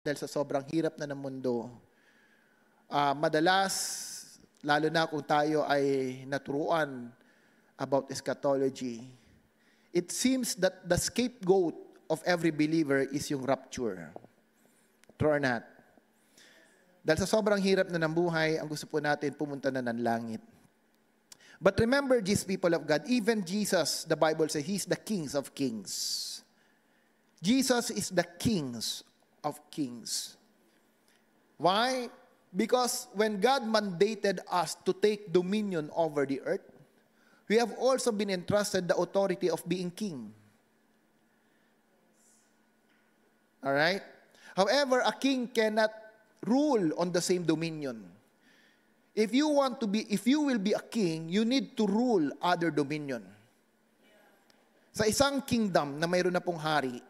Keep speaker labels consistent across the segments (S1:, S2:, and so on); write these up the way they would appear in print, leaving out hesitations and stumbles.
S1: dahil sa sobrang hirap na ng mundo, madalas, lalo na kung tayo ay naturuan about eschatology, it seems that the scapegoat of every believer is yung rapture. True or not? Dahil sa sobrang hirap na ng buhay, ang gusto po natin pumunta na ng langit. But remember these people of God, even Jesus, the Bible says, He's the King of Kings. Jesus is the King of Kings. Why? Because when God mandated us to take dominion over the earth, we have also been entrusted the authority of being king. Alright? However, a king cannot rule on the same dominion. If you will be a king, you need to rule other dominion. Sa isang kingdom na mayroon na pong hari,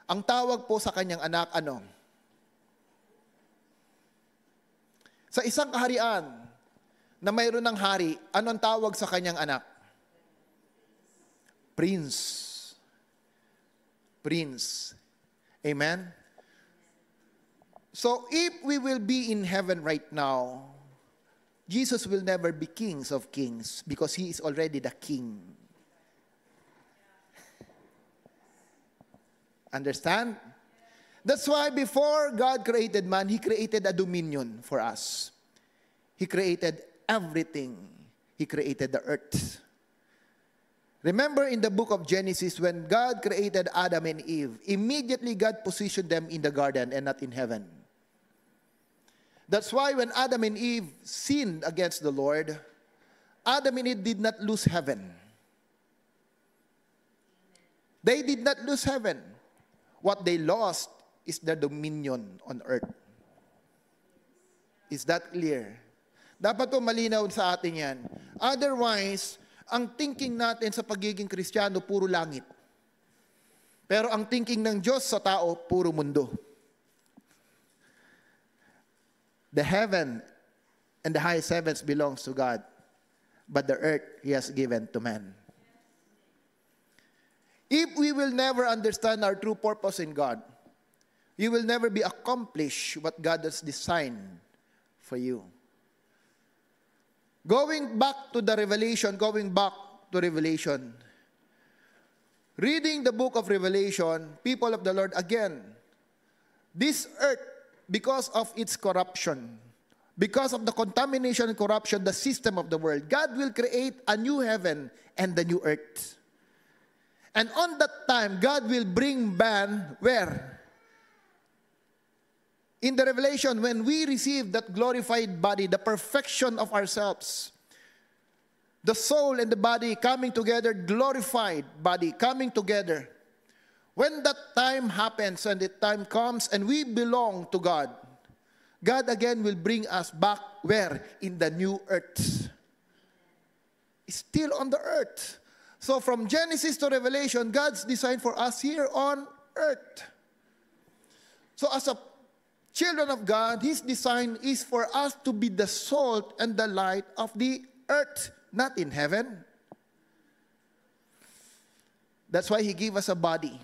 S1: ang tawag po sa kanyang anak, ano? Sa isang kaharian na mayroon ng hari, ano ang tawag sa kanyang anak? Prince. Prince. Amen? So, if we will be in heaven right now, Jesus will never be kings of kings because He is already the king. Understand? That's why before God created man, He created a dominion for us. He created everything. He created the earth. Remember in the book of Genesis, when God created Adam and Eve, immediately God positioned them in the garden and not in heaven. That's why when Adam and Eve sinned against the Lord, Adam and Eve did not lose heaven. They did not lose heaven. What they lost is their dominion on earth. Is that clear? Dapat po malinaw sa atin yan. Otherwise, ang thinking natin sa pagiging Kristiyano, puro langit. Pero ang thinking ng Diyos sa tao, puro mundo. The heaven and the highest heavens belongs to God, but the earth He has given to man. If we will never understand our true purpose in God, you will never be accomplished what God has designed for you. Going back to Revelation, reading the book of Revelation, people of the Lord, again, this earth, because of its corruption, because of the contamination and corruption, the system of the world, God will create a new heaven and the new earth. And on that time, God will bring man where? In the Revelation, when we receive that glorified body, the perfection of ourselves, the soul and the body coming together, glorified body coming together. When that time happens and the time comes and we belong to God, God again will bring us back where? In the new earth. Still on the earth. So from Genesis to Revelation, God's design for us here on earth. So as a children of God, His design is for us to be the salt and the light of the earth, not in heaven. That's why He gave us a body.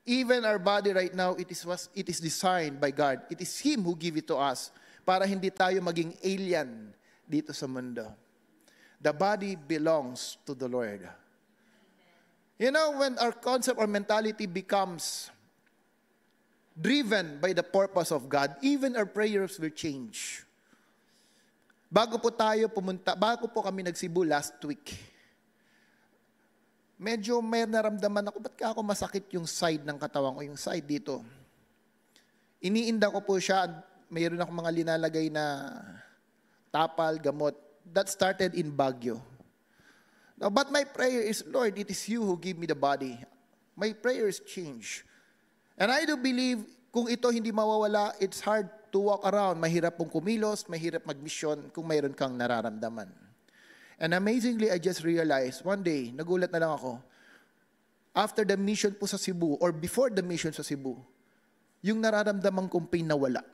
S1: Even our body right now, it is designed by God. It is Him who gave it to us para hindi tayo maging alien dito sa mundo. The body belongs to the Lord. You know, when our concept or mentality becomes driven by the purpose of God, even our prayers will change. Bago po kami nagsibu last week, medyo may naramdaman ako, ba't ka ako masakit yung side ng katawan ko, yung side dito. Iniinda ko po siya, mayroon ako mga linalagay na tapal, gamot. That started in Baguio. Now, but my prayer is, Lord, it is you who give me the body. My prayers change. And I do believe, kung ito hindi mawawala, it's hard to walk around. Mahirap pong kumilos, mahirap mag-mission kung mayroon kang nararamdaman. And amazingly, I just realized, one day, nagulat na lang ako, after the mission po sa Cebu, or before the mission sa Cebu, yung nararamdaman kong pain nawala.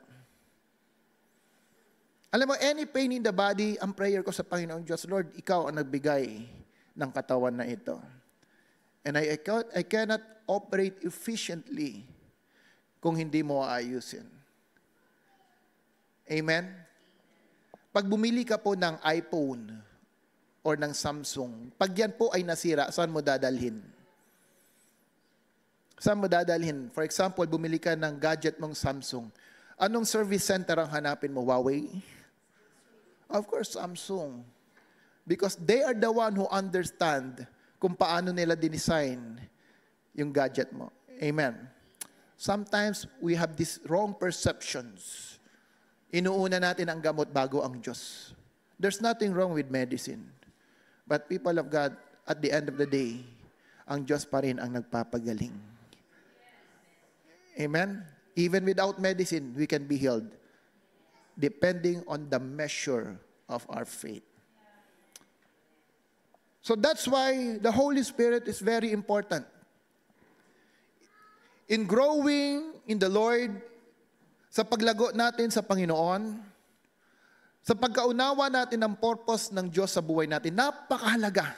S1: Alam mo, any pain in the body, ang prayer ko sa Panginoon Diyos, Lord, Ikaw ang nagbigay ng katawan na ito. And I cannot operate efficiently kung hindi mo aayusin. Amen? Pag bumili ka po ng iPhone or ng Samsung, pag yan po ay nasira, saan mo dadalhin? Saan mo dadalhin? For example, bumili ka ng gadget mong Samsung. Anong service center ang hanapin mo? Huawei? Of course, Samsung. Because they are the one who understand kung paano nila dinesign yung gadget mo. Amen. Sometimes we have these wrong perceptions. Inuuna natin ang gamot bago ang Diyos. There's nothing wrong with medicine. But people of God, at the end of the day, ang Diyos pa rin ang nagpapagaling. Amen? Even without medicine, we can be healed. Depending on the measure of our faith. So that's why the Holy Spirit is very important. In growing in the Lord, sa paglago natin sa Panginoon, sa pagkaunawa natin ng purpose ng Diyos sa buhay natin, napakahalaga.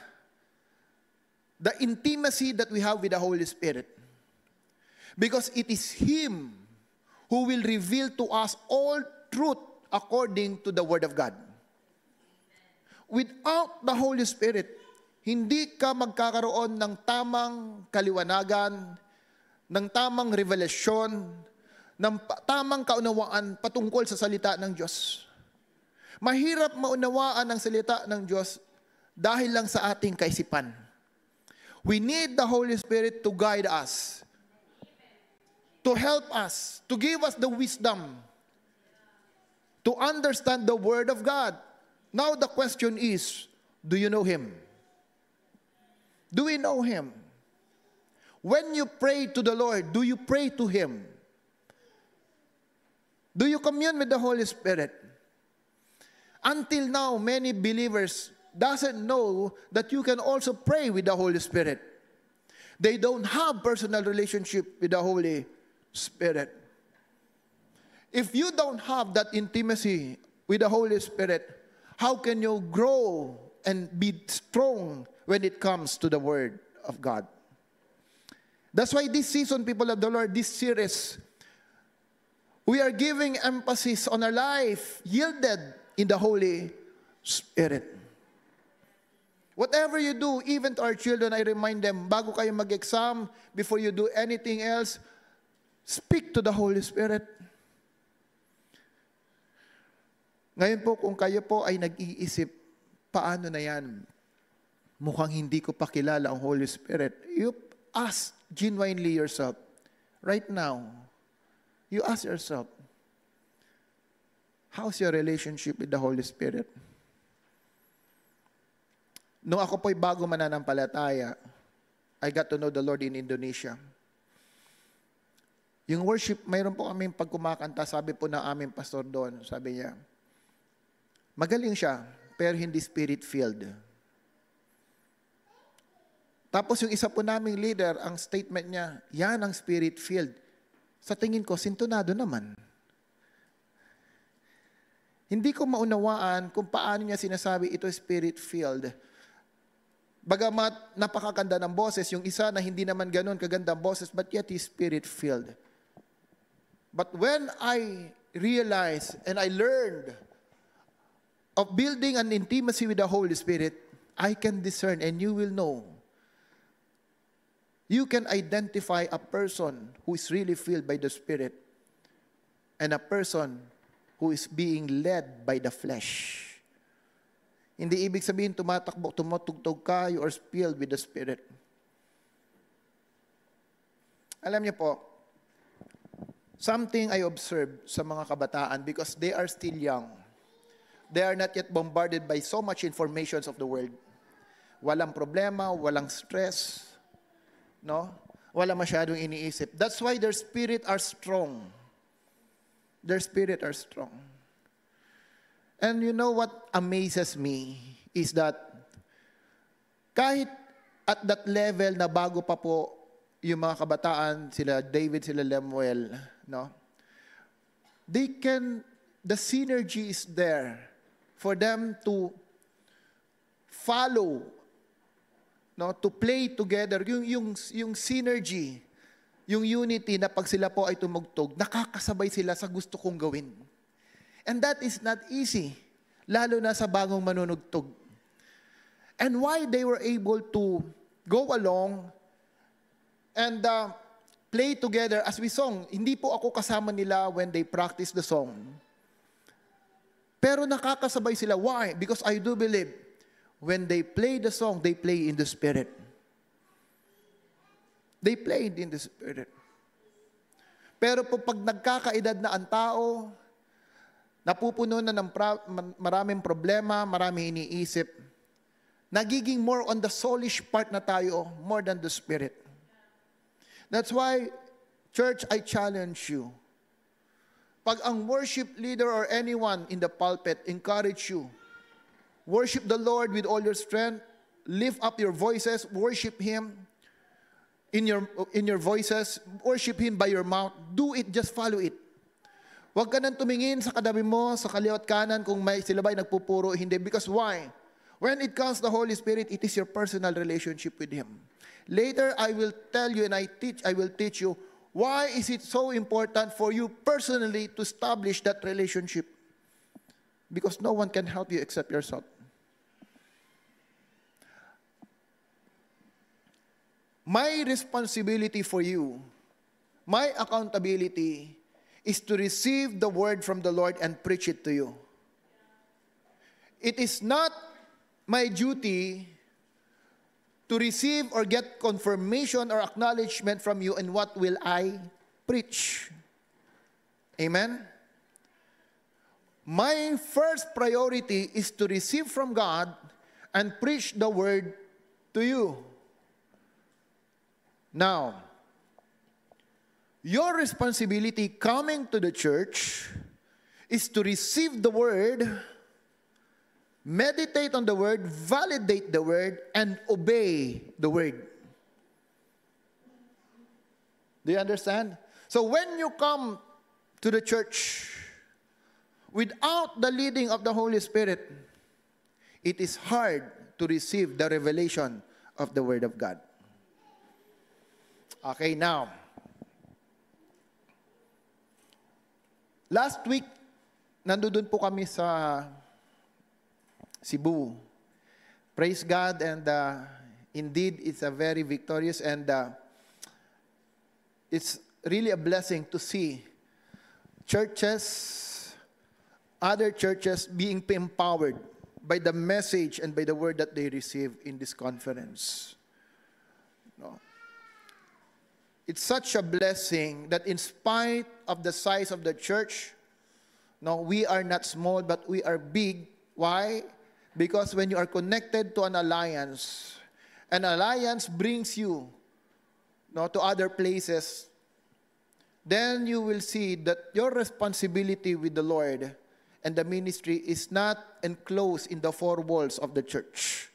S1: The intimacy that we have with the Holy Spirit. Because it is Him who will reveal to us all truth according to the Word of God. Without the Holy Spirit, hindi ka magkakaroon ng tamang kaliwanagan, ng tamang revelasyon, ng tamang kaunawaan patungkol sa salita ng Diyos. Mahirap maunawaan ang salita ng Diyos dahil lang sa ating kaisipan. We need the Holy Spirit to guide us, to help us, to give us the wisdom, to understand the Word of God. Now the question is, do you know Him? Do we know Him? When you pray to the Lord, do you pray to Him? Do you commune with the Holy Spirit? Until now, many believers doesn't know that you can also pray with the Holy Spirit. They don't have personal relationship with the Holy Spirit. If you don't have that intimacy with the Holy Spirit, how can you grow and be strong when it comes to the Word of God? That's why this season, people of the Lord, this series, we are giving emphasis on a life yielded in the Holy Spirit. Whatever you do, even to our children, I remind them, bago kayo mag-exam, before you do anything else, speak to the Holy Spirit. Ngayon po, kung kayo po ay nag-iisip, paano na yan? Mukhang hindi ko pa kilala ang Holy Spirit. You ask genuinely yourself, right now, you ask yourself, how's your relationship with the Holy Spirit? Nung ako po'y bago mananampalataya, I got to know the Lord in Indonesia. Yung worship, mayroon po kaming pagkumakanta, sabi po ng aming pastor doon, sabi niya, magaling siya, pero hindi spirit-filled. Tapos yung isa po naming leader, ang statement niya, yan ang spirit-filled. Sa tingin ko, sintonado naman. Hindi ko maunawaan kung paano niya sinasabi ito spirit-filled. Bagamat napakaganda ng boses, yung isa na hindi naman ganun kaganda ang boses, but yet he's spirit-filled. But when I realized and I learned of building an intimacy with the Holy Spirit, I can discern and you will know. You can identify a person who is really filled by the Spirit and a person who is being led by the flesh. Hindi ibig sabihin tumatakbo, tumutugtog ka, you are filled with the Spirit. Alam niyo po, something I observed sa mga kabataan because they are still young. They are not yet bombarded by so much information of the world. Walang problema, walang stress, no? Wala masyadong iniisip. That's why their spirit are strong. Their spirit are strong. And you know what amazes me is that kahit at that level na bago pa po yung mga kabataan, sila David, sila Lemuel, no? The synergy is there for them to follow, no, to play together, yung synergy yung unity na pag sila po ay tumugtog, nakakasabay sila sa gusto kong gawin. And that is not easy, lalo na sa bagong manunugtog. And why they were able to go along and play together as we song. Hindi po ako kasama nila when they practice the song. Pero nakakasabay sila. Why? Because I do believe when they play the song, they play in the Spirit. They played in the Spirit. Pero po pag nagkakaedad na ang tao, napupuno na ng maraming problema, maraming iniisip, nagiging more on the soulish part na tayo, more than the Spirit. That's why, church, I challenge you. Pag ang worship leader or anyone in the pulpit encourage you, worship the Lord with all your strength, lift up your voices, worship Him in your voices, worship Him by your mouth, do it, just follow it. Huwag ka nang tumingin sa katabi mo, sa kaliwat kanan kung sila ba'y nagpupuro, hindi. Because why? When it comes to the Holy Spirit, it is your personal relationship with Him. Later, I will tell you and I will teach you why is it so important for you personally to establish that relationship. Because no one can help you except yourself. My responsibility for you, my accountability is to receive the word from the Lord and preach it to you. It is not my duty to receive or get confirmation or acknowledgement from you, and what will I preach? Amen? My first priority is to receive from God and preach the word to you. Now, your responsibility coming to the church is to receive the word, meditate on the word, validate the word, and obey the word. Do you understand? So when you come to the church without the leading of the Holy Spirit, it is hard to receive the revelation of the Word of God. Okay, now, last week, nandun po kami sa Cebu. Praise God, and indeed, it's a very victorious, and it's really a blessing to see churches, other churches being empowered by the message and by the word that they receive in this conference. No. It's such a blessing that in spite of the size of the church, no, we are not small, but we are big. Why? Because when you are connected to an alliance brings you, no, to other places, then you will see that your responsibility with the Lord and the ministry is not enclosed in the four walls of the church.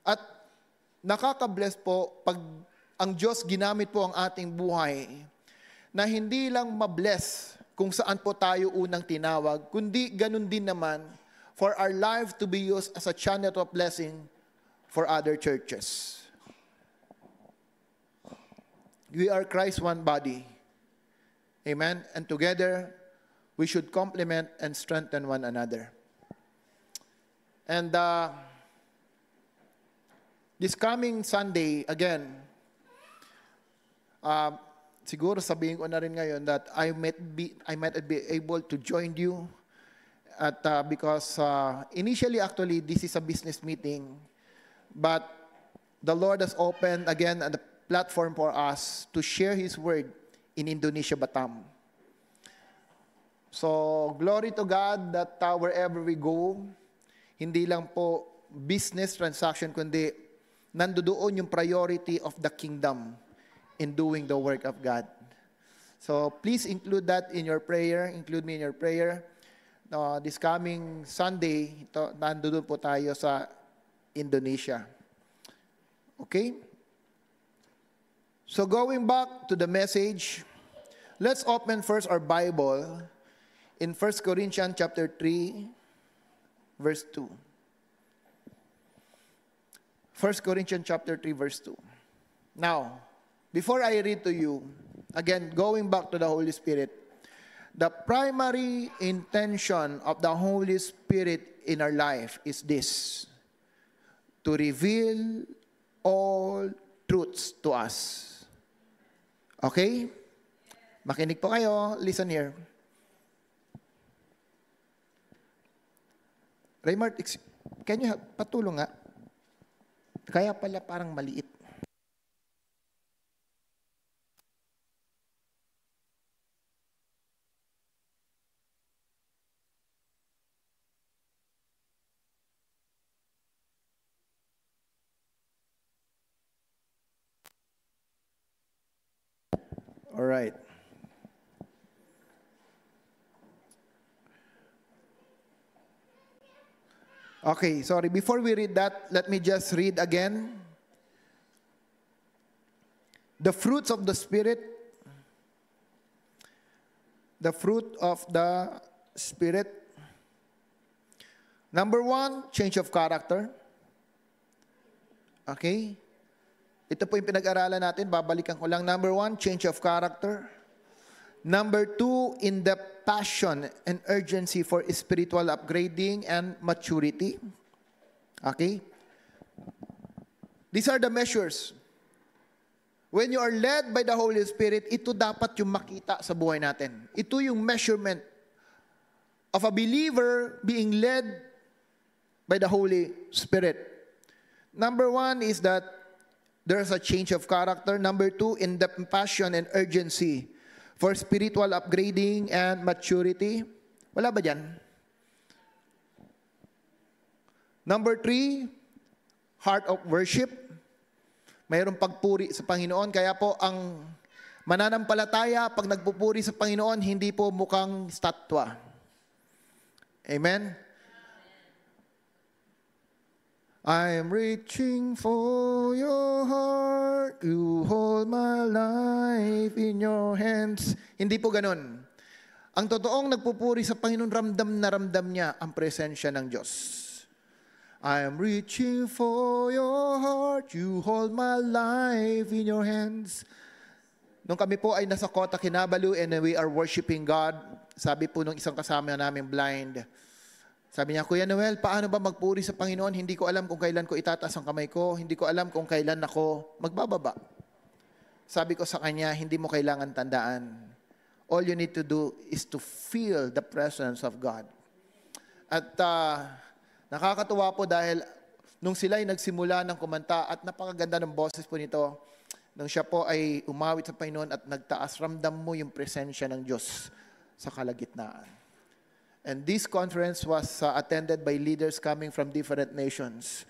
S1: At nakaka-bless po pag ang Diyos ginamit po ang ating buhay na hindi lang mabless kung saan po tayo unang tinawag, kundi ganun din naman for our life to be used as a channel of blessing for other churches. We are Christ's one body. Amen? And together, we should complement and strengthen one another. And this coming Sunday, again, siguro sabihin ko na rin ngayon that I might be able to join you at because initially actually this is a business meeting, but the Lord has opened again a platform for us to share His word in Indonesia, Batam. So glory to God that wherever we go, hindi lang po business transaction, kundi nandoon yung priority of the kingdom in doing the work of God. So please include that in your prayer. Include me in your prayer. This coming Sunday, nandoon po tayo sa Indonesia. Okay? So going back to the message, let's open first our Bible in 1 Corinthians chapter 3, verse 2. 1 Corinthians chapter 3, verse 2. Now, before I read to you, again, going back to the Holy Spirit, the primary intention of the Holy Spirit in our life is this: to reveal all truths to us. Okay? Makinig po kayo. Listen here. Raymart, can you patulong nga? Kaya pala parang maliit. All right. Okay, sorry. Before we read that, let me just read again. The fruits of the Spirit. The fruit of the Spirit. Number 1, change of character. Okay? Ito po yung pinag-aralan natin. Babalikan ko lang. Number 1, change of character. Number 2, in-depth passion and urgency for spiritual upgrading and maturity. Okay? These are the measures. When you are led by the Holy Spirit, ito dapat yung makita sa buhay natin. Ito yung measurement of a believer being led by the Holy Spirit. Number 1 is that there's a change of character. Number 2, in-depth passion and urgency for spiritual upgrading and maturity. Wala ba dyan? Number 3, heart of worship. Mayroong pagpuri sa Panginoon. Kaya po ang mananampalataya, pag nagpupuri sa Panginoon, hindi po mukhang statwa. Amen? I'm reaching for your heart. You hold my life in your hands. Hindi po ganun. Ang totoong nagpupuri sa Panginoon, ramdam na ramdam niya ang presensya ng Diyos. I'm reaching for your heart. You hold my life in your hands. Nung kami po ay nasa Kota Kinabalu and we are worshiping God, sabi po nung isang kasama namin blind, sabi niya, Kuya Noel, paano ba magpuri sa Panginoon? Hindi ko alam kung kailan ko itataas ang kamay ko. Hindi ko alam kung kailan ako magbababa. Sabi ko sa kanya, hindi mo kailangan tandaan. All you need to do is to feel the presence of God. At nakakatuwa po dahil nung sila ay nagsimula ng kumanta at napakaganda ng boses po nito, nung siya po ay umawit sa Panginoon at nagtaas, ramdam mo yung presensya ng Diyos sa kalagitnaan. And this conference was attended by leaders coming from different nations.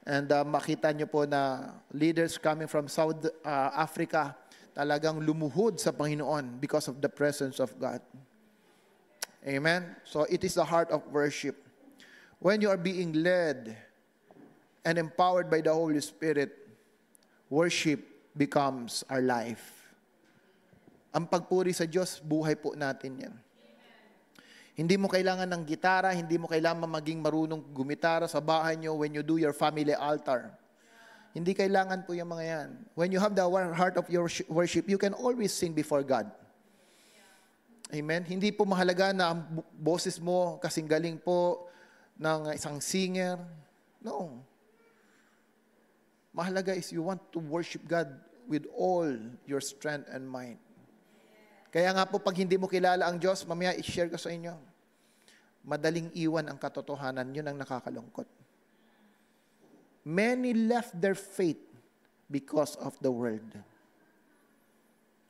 S1: And makita nyo po na leaders coming from South Africa talagang lumuhod sa Panginoon because of the presence of God. Amen? So it is the heart of worship. When you are being led and empowered by the Holy Spirit, worship becomes our life. Ang pagpuri sa Diyos, buhay po natin yan. Hindi mo kailangan ng gitara, hindi mo kailangan maging marunong gumitara sa bahay nyo when you do your family altar. Hindi kailangan po yung mga yan. When you have the heart of your worship, you can always sing before God. Amen? Hindi po mahalaga na ang boses mo kasing galing po ng isang singer. No. Mahalaga is you want to worship God with all your strength and mind. Kaya nga po, pag hindi mo kilala ang Diyos, mamaya i-share ko sa inyo, madaling iwan ang katotohanan, yun ang nakakalungkot. Many left their faith because of the world.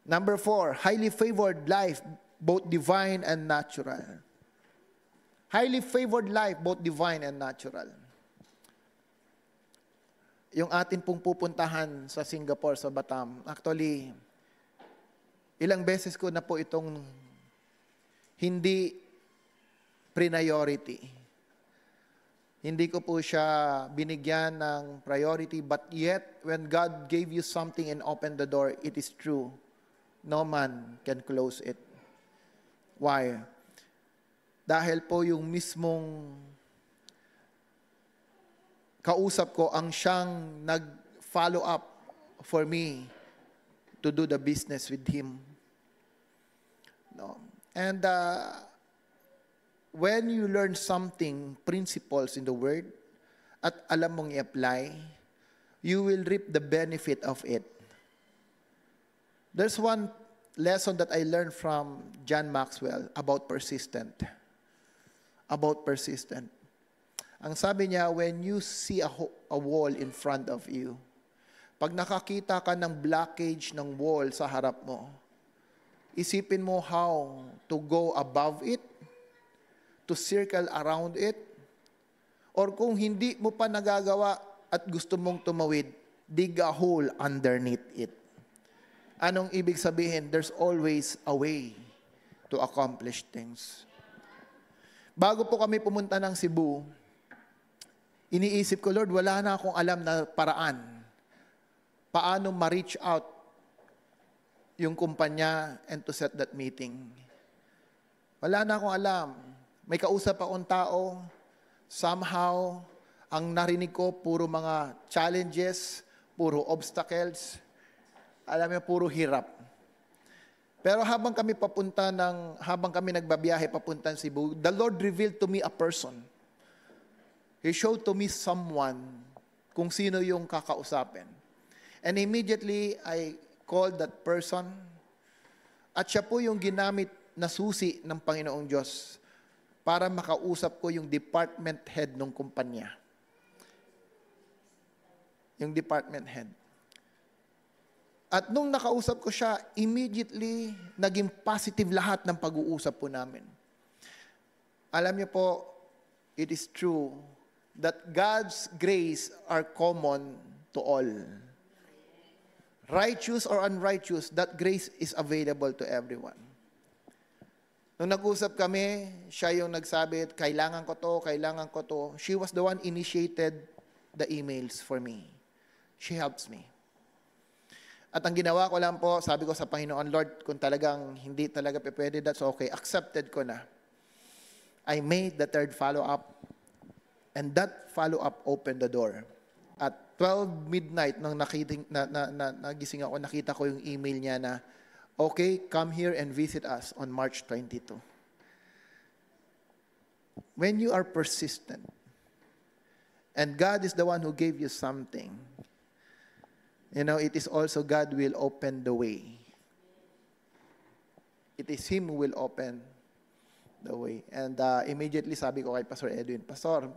S1: Number 4, highly favored life, both divine and natural. Highly favored life, both divine and natural. Yung atin pong pupuntahan sa Singapore, sa Batam, actually, ilang beses ko na po itong hindi priority. Hindi ko po siya binigyan ng priority, but yet, when God gave you something and opened the door, it is true. No man can close it. Why? Dahil po yung mismong kausap ko ang siyang nag-follow up for me to do the business with Him. No? And when you learn something, principles in the Word, at alam mong i-apply, you will reap the benefit of it. There's one lesson that I learned from John Maxwell about persistent. About persistent. Ang sabi niya, when you see a wall in front of you, pag nakakita ka ng blockage ng wall sa harap mo, isipin mo how to go above it, to circle around it, or kung hindi mo pa nagagawa at gusto mong tumawid, dig a hole underneath it. Anong ibig sabihin? There's always a way to accomplish things. Bago po kami pumunta ng Cebu, iniisip ko, Lord, wala na akong alam na paraan. Paano ma-reach out yung kumpanya and to set that meeting. Wala na akong alam. May kausap akong tao, somehow, ang narinig ko, puro mga challenges, puro obstacles, alam mo, puro hirap. Pero habang kami nagbabiyahe papunta ng Cebu, the Lord revealed to me a person. He showed to me someone kung sino yung kakausapin. And immediately, I called that person. At siya po yung ginamit na susi ng Panginoong Diyos para makausap ko yung department head ng kumpanya. Yung department head. At nung nakausap ko siya, immediately, naging positive lahat ng pag-uusap po namin. Alam niyo po, it is true that God's grace are common to all. Righteous or unrighteous, that grace is available to everyone. Nung nag-usap kami, siya yung nagsabi, kailangan ko to. She was the one initiated the emails for me. She helps me. At ang ginawa ko lang po, sabi ko sa Panginoon, Lord, kung talagang hindi talaga pwede, that's okay. Accepted ko na. I made the third follow-up, and that follow-up opened the door. At 12 midnight, nang nagising ako, nakita ko yung email niya na, okay, come here and visit us on March 22. When you are persistent, and God is the one who gave you something, you know, it is also God will open the way. It is Him who will open the way. And immediately sabi ko kay Pastor Edwin, Pastor,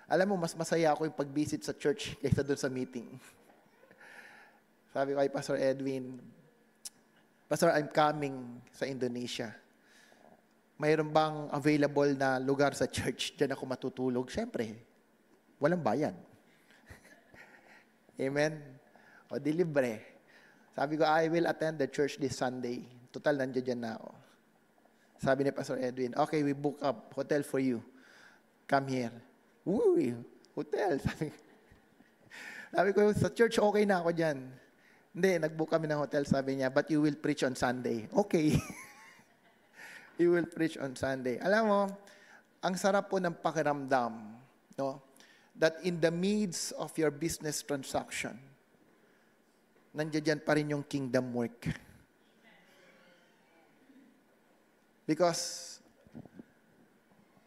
S1: alam mo, mas masaya ako yung pag-visit sa church kaysa doon sa meeting. Sabi ko kay Pastor Edwin, Pastor, I'm coming sa Indonesia. Mayroon bang available na lugar sa church diyan ako matutulog? Siyempre, walang bayad. Amen? O di libre. Sabi ko, I will attend the church this Sunday. Total, nandiyan na ako. Sabi ni Pastor Edwin, okay, we book up hotel for you. Come here. Uy, hotel. Sabi ko, sa church, okay na ako dyan. Hindi, nag-book kami ng hotel, sabi niya, but you will preach on Sunday. Okay. You will preach on Sunday. Alam mo, ang sarap po ng pakiramdam, no? That in the midst of your business transaction, nandiyan pa rin yung kingdom work. Because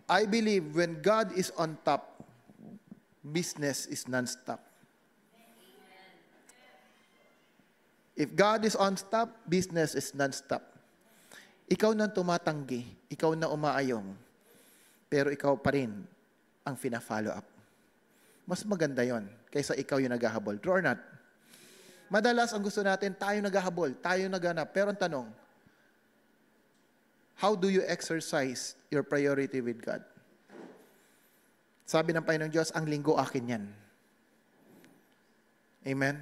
S1: I believe when God is on top, business is non-stop. If God is on top, business is non-stop. Ikaw na tumatanggi, ikaw na umaayong, pero ikaw pa rin ang fina-follow up. Mas maganda yon kaysa ikaw yung naghahabol. True or not? Madalas ang gusto natin, tayo naghahabol, tayo naganap. Pero ang tanong, how do you exercise your priority with God? Sabi ng Panginoong Diyos, ang linggo akin yan. Amen?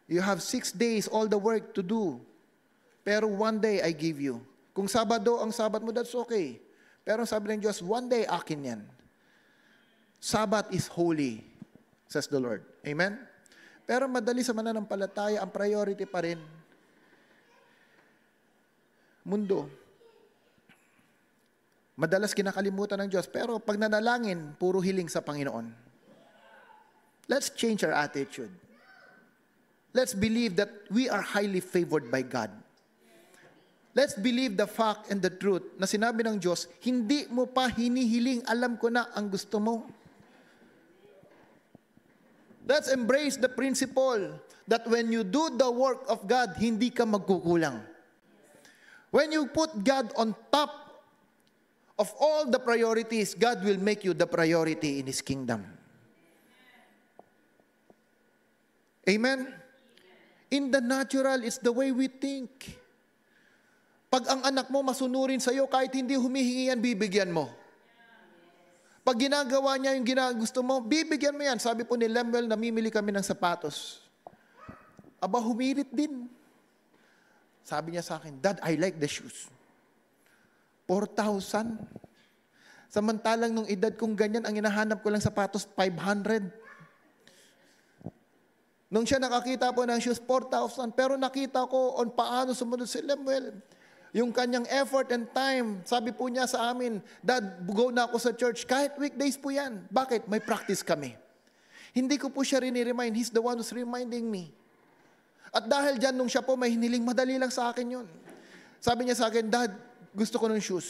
S1: You have 6 days, all the work to do. Pero 1 day I give you. Kung Sabado, ang Sabat mo, that's okay. Pero sabi ng Diyos, 1 day akin yan. Sabbath is holy, says the Lord. Amen? Pero madali sa mananampalataya, ang priority pa rin, mundo. Madalas kinakalimutan ng Diyos, pero pag nanalangin, puro hiling sa Panginoon. Let's change our attitude. let's believe that we are highly favored by God. Let's believe the fact and the truth na sinabi ng Diyos, hindi mo pa hinihiling, alam ko na ang gusto mo. Let's embrace the principle that when you do the work of God, hindi ka magkukulang. When you put God on top of all the priorities, God will make you the priority in His kingdom. Amen? In the natural, it's the way we think. Pag ang anak mo masunurin sa'yo, kahit hindi humihingi yan, bibigyan mo. Pag ginagawa niya yung gusto mo, bibigyan mo yan. Sabi po ni Lemuel, namimili kami ng sapatos. Aba, humirit din. Sabi niya sa akin, Dad, I like the shoes. 4,000. Samantalang nung edad kong ganyan, ang hinahanap ko lang sapatos, 500. Nung siya nakakita po ng shoes, 4,000. Pero nakita ko on paano sumunod si Lemuel. Yung kanyang effort and time, sabi po niya sa amin, Dad, go na ako sa church. Kahit weekdays po yan. Bakit? May practice kami. Hindi ko po siya rini-remind. He's the one who's reminding me. At dahil dyan, nung siya po may hiniling, madali lang sa akin yun. Sabi niya sa akin, Dad, gusto ko ng shoes.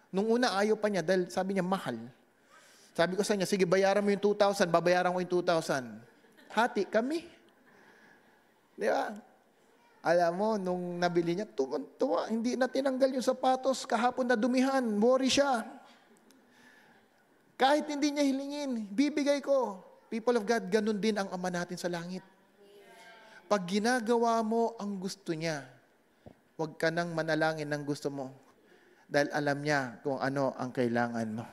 S1: Nung una, ayaw pa niya dahil sabi niya, mahal. Sabi ko sa niya, sige, bayaran mo yung 2,000, babayaran ko yung 2,000. Hati kami. Di ba? Alam mo, nung nabili niya, tuwa, hindi na tinanggal yung sapatos, kahapon na dumihan, worry siya. Kahit hindi niya hilingin, bibigay ko. People of God, ganun din ang Ama natin sa langit. Pag ginagawa mo ang gusto niya, huwag ka nang manalangin ng gusto mo, dahil alam niya kung ano ang kailangan mo.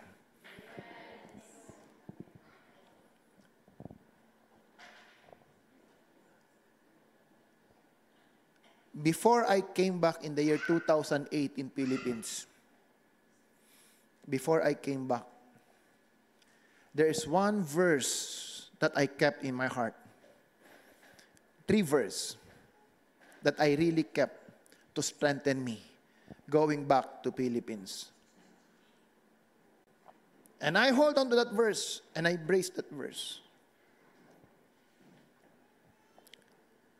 S1: Before I came back in the year 2008 in Philippines, before I came back, there is one verse that I kept in my heart. 3 verses that I really kept to strengthen me going back to Philippines. And I hold on to that verse and I embrace that verse.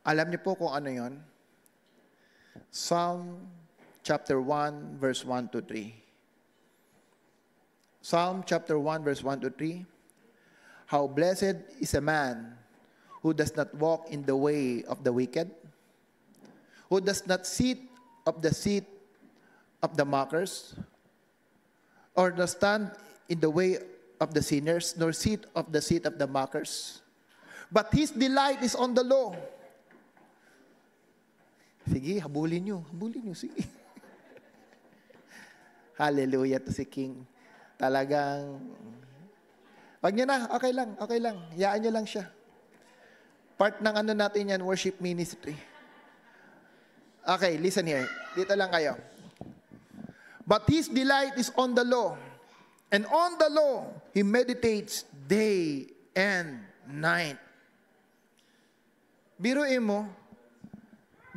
S1: Alam niyo po kung ano yon? Psalm chapter 1, verse 1 to 3. Psalm chapter 1, verse 1 to 3. How blessed is a man who does not walk in the way of the wicked, who does not sit of the seat of the mockers, or does stand in the way of the sinners, nor sit of the seat of the mockers. But his delight is on the law. Sige, habulin nyo, sige. Hallelujah to si King. Talagang, wag niya na, okay lang. Hayaan niyo lang siya. Part ng ano natin yan, worship ministry. Okay, listen here. Dito lang kayo. But his delight is on the law. And on the law, he meditates day and night. Biruin mo,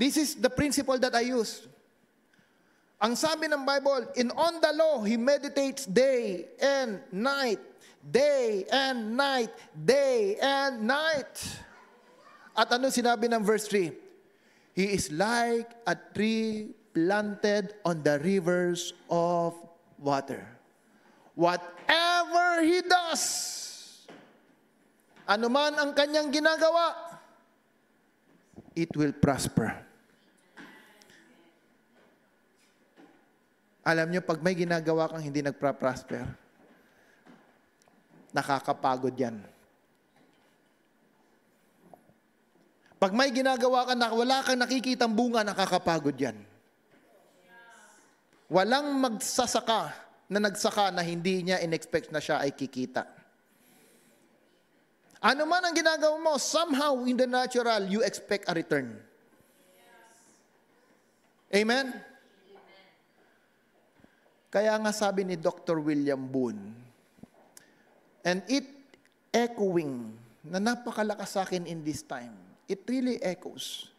S1: this is the principle that I use. Ang sabi ng Bible, in on the law, he meditates day and night. Day and night. Day and night. At ano sinabi ng verse 3? He is like a tree planted on the rivers of water. Whatever he does, anuman ang kanyang ginagawa, it will prosper. Alam niyo, pag may ginagawa kang hindi nagpa-prosper, nakakapagod yan. Pag may ginagawa ka na wala kang nakikitang bunga, nakakapagod yan. Walang magsasaka na nagsaka na hindi niya in-expect na siya ay kikita. Ano man ang ginagawa mo, somehow in the natural, you expect a return. Amen? Kaya nga sabi ni Dr. William Boone, and it echoing, na napakalakas sa akin in this time, it really echoes.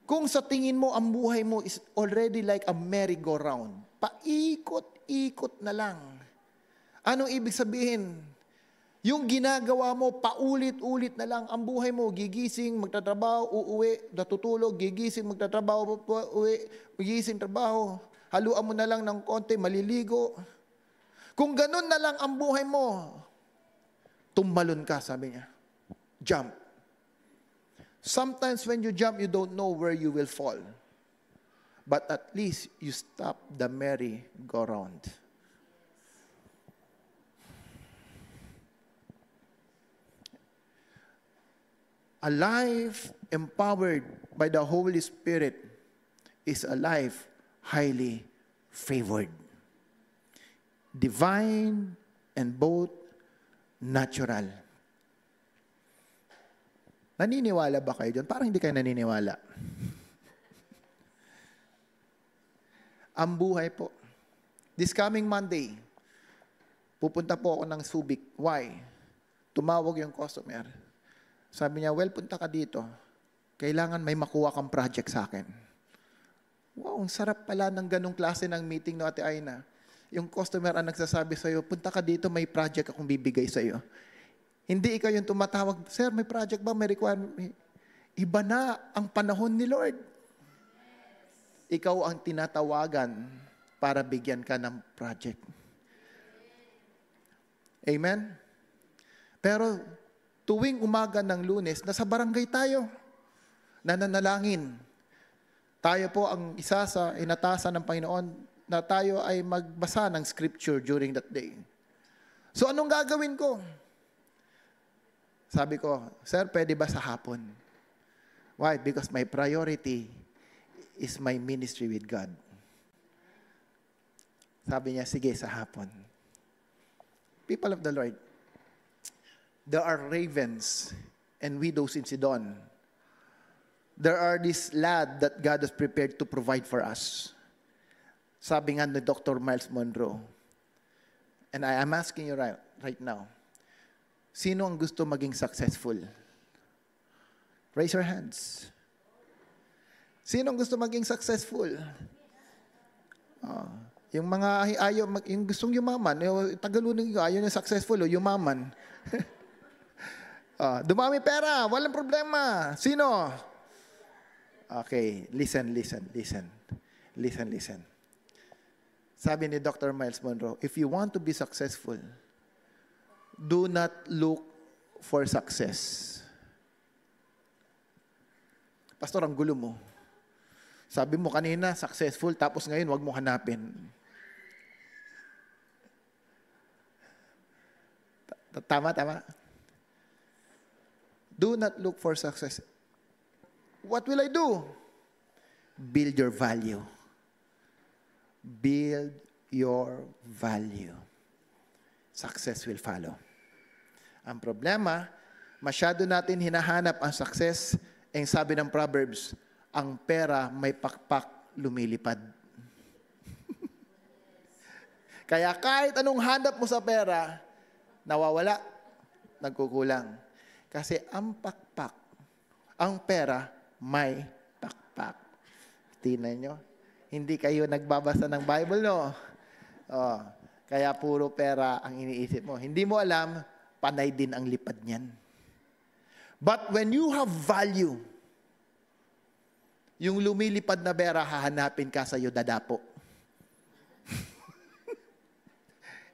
S1: Kung sa tingin mo, ang buhay mo is already like a merry-go-round, paikot-ikot na lang. Anong ibig sabihin? Yung ginagawa mo, paulit-ulit na lang ang buhay mo. Gigising, magtatrabaho, uuwi, natutulog, gigising, magtatrabaho, uuwi, gigising, trabaho. Haluan mo na lang ng konti, maliligo. Kung ganun na lang ang buhay mo, tumalon ka, sabi niya. Jump. Sometimes when you jump, you don't know where you will fall. But at least you stop the merry-go-round. A life empowered by the Holy Spirit is a life highly favored. Divine and both natural. Naniniwala ba kayo dyan? Parang hindi kayo naniniwala. Ang buhay po. This coming Monday, pupunta po ako ng Subic. Why? Tumawag yung customer. Sabi niya, well, punta ka dito. Kailangan may makuha kang project sa akin. Wow, ang sarap pala ng ganong klase ng meeting no, Ate Aina. Yung customer ang nagsasabi sa'yo, punta ka dito, may project akong bibigay sa'yo. Hindi ikaw yung tumatawag, sir, may project ba? May requirement? Iba na ang panahon ni Lord. Ikaw ang tinatawagan para bigyan ka ng project. Amen? Pero, tuwing umaga ng Lunes, nasa barangay tayo, nananalangin. Tayo po ang isa sa inatasan ng Panginoon na tayo ay magbasa ng scripture during that day. So anong gagawin ko? Sabi ko, sir, pwede ba sa hapon? Why? Because my priority is my ministry with God. Sabi niya, sige, sa hapon. People of the Lord, there are ravens and widows in Sidon. There are this lad that God has prepared to provide for us. Sabi nga ni Dr. Miles Monroe. And I am asking you right now, sino ang gusto maging successful? Raise your hands. Sino ang gusto maging successful? Yung mga ayaw, yung gustong yumaman, Tagalunin ko, ayaw na successful, yumaman. Dumami pera, walang problema. Sino? Okay, listen. Sabi ni Dr. Miles Monroe, if you want to be successful, do not look for success. Pastor, ang gulo mo. Sabi mo kanina, successful, tapos ngayon, wag mo hanapin. Tama. Do not look for success. What will I do? Build your value. Build your value. Success will follow. Ang problema, masyado natin hinahanap ang success, ang sabi ng Proverbs, ang pera may pakpak lumilipad. Kaya kahit anong hanap mo sa pera, nawawala, nagkukulang. Kasi ang pakpak, ang pera, may pakpak. Tingnan nyo, hindi kayo nagbabasa ng Bible, no? Kaya puro pera ang iniisip mo. Hindi mo alam, panay din ang lipad niyan. But when you have value, yung lumilipad na pera, hahanapin ka sa'yo dadapo.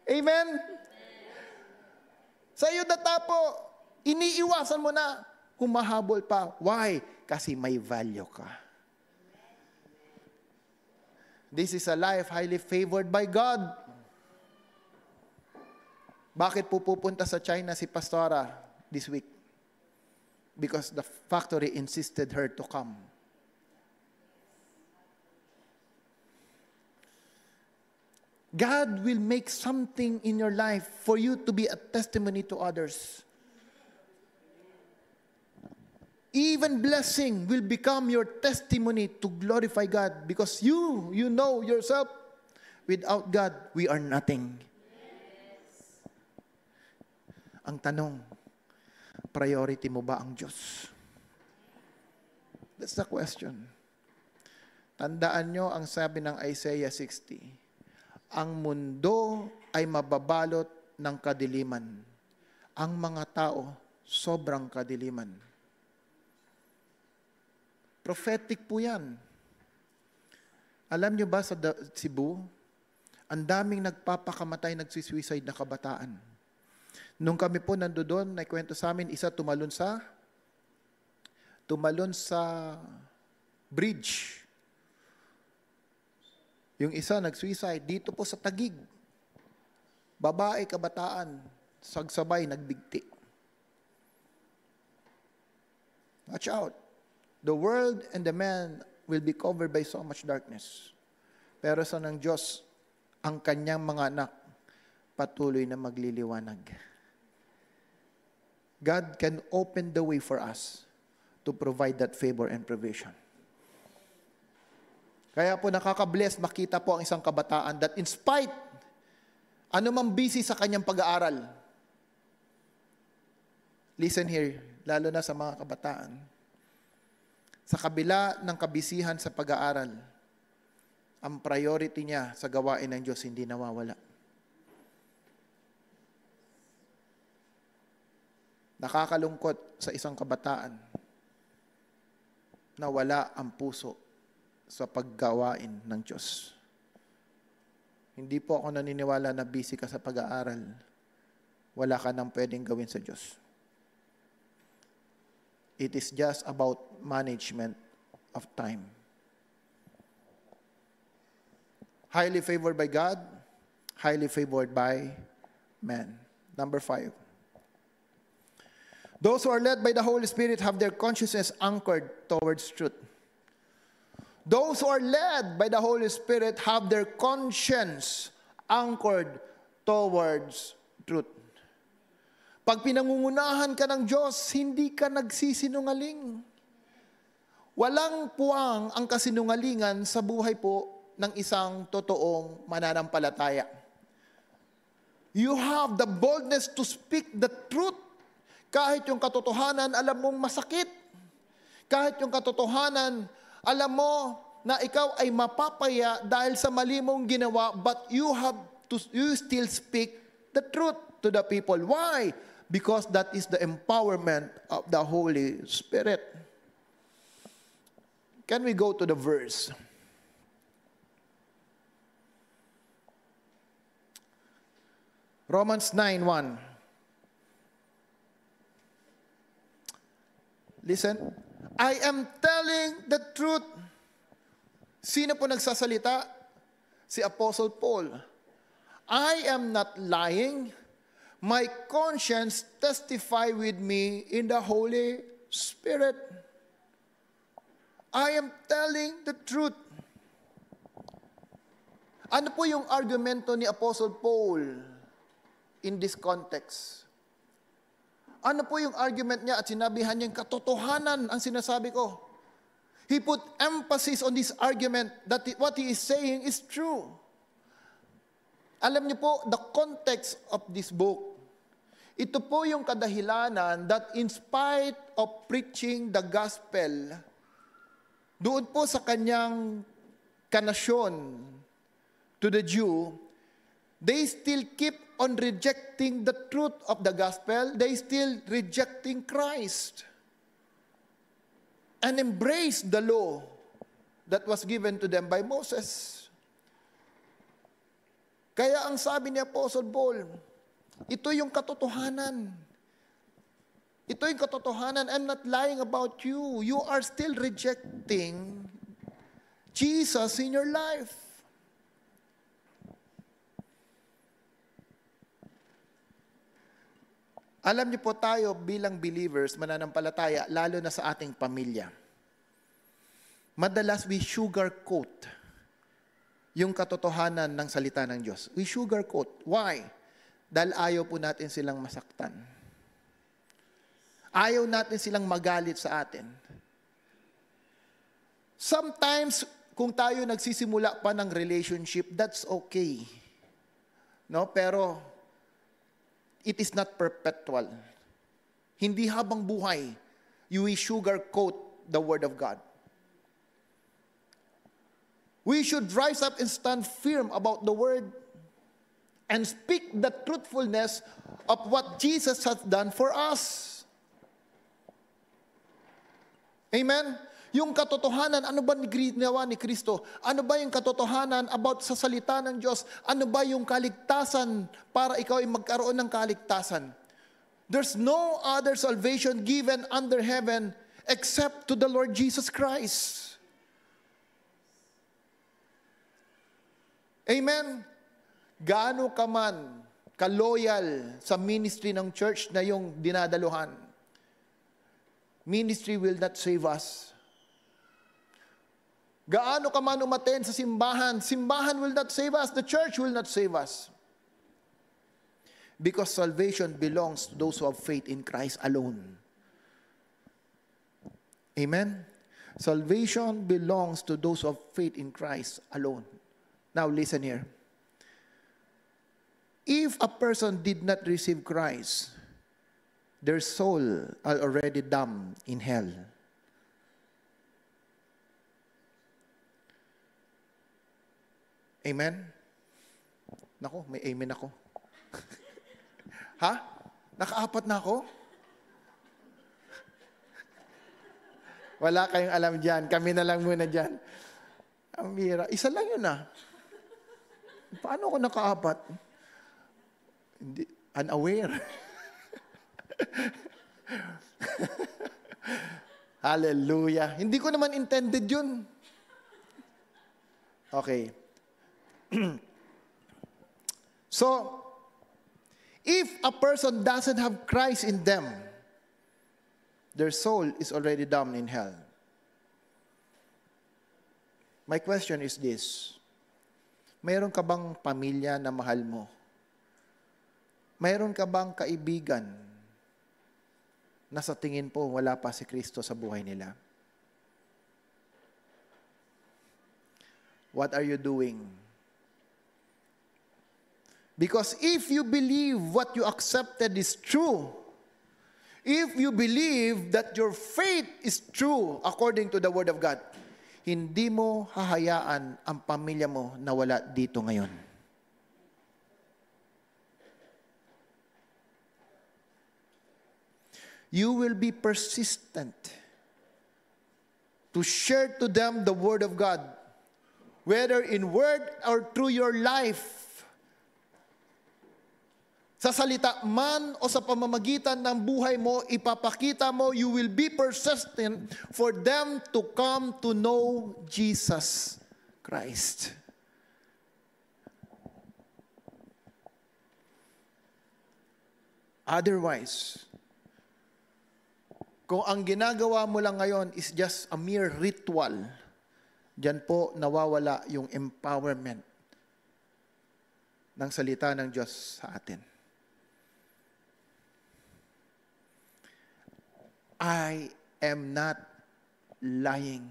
S1: Amen? Sa'yo dadapo. Iniiwasan mo na, humahabol pa. Why? Kasi may value ka. This is a life highly favored by God. Bakit pupunta sa China si Pastora this week? Because the factory insisted her to come. God will make something in your life for you to be a testimony to others. Even blessing will become your testimony to glorify God because you know yourself, without God, we are nothing. Yes. Ang tanong, priority mo ba ang Diyos? That's the question. Tandaan nyo ang sabi ng Isaiah 60. Ang mundo ay mababalot ng kadiliman. ang mga tao sobrang kadiliman. Prophetic po yan. Alam nyo ba sa Cebu, ang daming nagpapakamatay, nagsisuicide na kabataan. Nung kami po nandoon, naikwento sa amin, isa tumalon sa bridge. Yung isa nag-suicide dito po sa Taguig. Babae, kabataan, sagsabay, nagbigti. Watch out. The world and the man will be covered by so much darkness. Pero sa ng Diyos, ang kanyang mga anak patuloy na magliliwanag. God can open the way for us to provide that favor and provision. Kaya po nakaka-bless makita po ang isang kabataan that in spite, anumang busy sa kanyang pag-aaral, listen here, lalo na sa mga kabataan, sa kabila ng kabisihan sa pag-aaral, ang priority niya sa gawain ng Diyos hindi nawawala. Nakakalungkot sa isang kabataan na wala ang puso sa paggawain ng Diyos. Hindi po ako naniniwala na busy ka sa pag-aaral, wala ka nang pwedeng gawin sa Diyos. It is just about management of time. Highly favored by God, highly favored by man. Number 5. Those who are led by the Holy Spirit have their consciousness anchored towards truth. Those who are led by the Holy Spirit have their conscience anchored towards truth. Pag pinangungunahan ka ng Diyos, hindi ka nagsisinungaling. Walang puwang ang kasinungalingan sa buhay po ng isang totoong mananampalataya. You have the boldness to speak the truth. Kahit yung katotohanan, alam mong masakit. Kahit yung katotohanan, alam mo na ikaw ay mapapaya dahil sa mali mong ginawa, but you still speak the truth to the people. Why? Because that is the empowerment of the Holy Spirit. Can we go to the verse? Romans 9:1. Listen. I am telling the truth. Sino po nagsasalita? Si Apostle Paul. I am not lying. My conscience testify with me in the Holy Spirit. I am telling the truth. Ano po yung argumento ni Apostle Paul in this context? Ano po yung argument niya at sinabihan niya yung katotohanan ang sinasabi ko? He put emphasis on this argument that what he is saying is true. Alam niyo po, the context of this book, ito po yung kadahilanan that in spite of preaching the gospel, doon po sa kanyang kanasyon to the Jew, they still keep on rejecting the truth of the gospel. They still rejecting Christ and embrace the law that was given to them by Moses. Kaya ang sabi ni Apostle Paul, ito yung katotohanan. Ito yung katotohanan. I'm not lying about you. You are still rejecting Jesus in your life. Alam niyo po tayo bilang believers, mananampalataya, lalo na sa ating pamilya. Madalas we sugarcoat yung katotohanan ng salita ng Diyos. We sugarcoat. Why? Dahil ayaw po natin silang masaktan. Ayaw natin silang magalit sa atin. Sometimes, kung tayo nagsisimula pa ng relationship, that's okay. No? Pero, it is not perpetual. Hindi habang buhay, you will sugarcoat the Word of God. We should rise up and stand firm about the Word. and speak the truthfulness of what Jesus has done for us. Amen? Yung katotohanan, ano ba ginawa ni Kristo? Ano ba yung katotohanan about sa salita ng Diyos? Ano ba yung kaligtasan para ikaw ay magkaroon ng kaligtasan? There's no other salvation given under heaven except to the Lord Jesus Christ. Amen? Gaano ka man ka-loyal sa ministry ng church na yung dinadaluhan, ministry will not save us. Gaano ka man umaten sa simbahan, simbahan will not save us. The church will not save us. Because salvation belongs to those who have faith in Christ alone. Amen? Salvation belongs to those who have faith in Christ alone. Now listen here. If a person did not receive Christ, their soul are already damned in hell. Amen? Nako, may amen ako. Ha? Nakaapat na ako? Wala kayong alam dyan. Kami na lang muna dyan. Ang bira. Isa lang yun Paano ako nakaapat? Hindi, unaware. Hallelujah. Hindi ko naman intended yun. Okay. So, if a person doesn't have Christ in them, their soul is already damned in hell. My question is this. Mayroon ka bang pamilya na mahal mo? Mayroon ka bang kaibigan na sa tingin po wala pa si Kristo sa buhay nila? What are you doing? Because if you believe what you accepted is true, if you believe that your faith is true according to the Word of God, hindi mo hahayaan ang pamilya mo na wala dito ngayon. You will be persistent to share to them the Word of God, whether in word or through your life. Sa salita man o sa pamamagitan ng buhay mo, ipapakita mo, you will be persistent for them to come to know Jesus Christ. Otherwise, kung ang ginagawa mo lang ngayon is just a mere ritual, diyan po nawawala yung empowerment ng salita ng Diyos sa atin. I am not lying.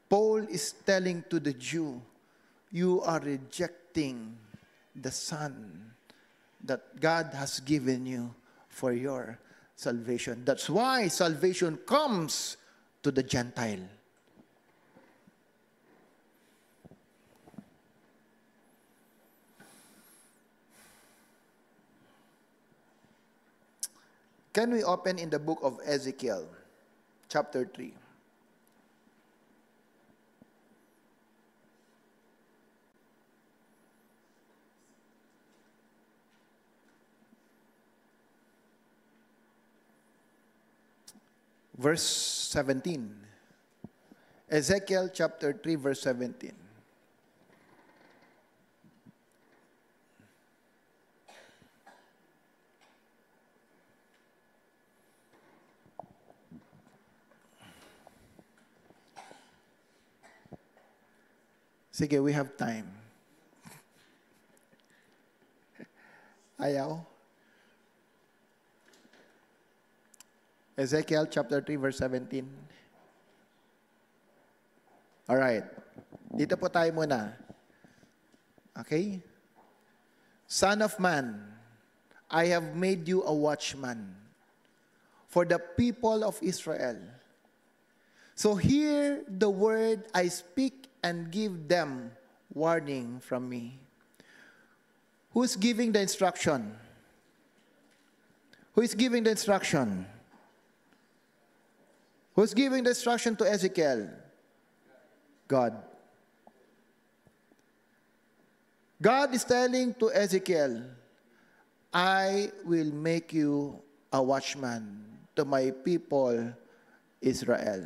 S1: Paul is telling to the Jew, you are rejecting the Son that God has given you for your salvation. That's why salvation comes to the Gentile. Can we open in the book of Ezekiel, chapter 3? Verse 17. Ezekiel chapter 3, verse 17. Sige, we have time. Ayaw. Ezekiel chapter 3 verse 17. Alright. Dito po tayo muna. Okay? Son of man, I have made you a watchman for the people of Israel. So hear the word I speak and give them warning from me. Who's giving the instruction? Who is giving the instruction? Who's giving the instruction to Ezekiel? God. God is telling to Ezekiel, I will make you a watchman to my people, Israel.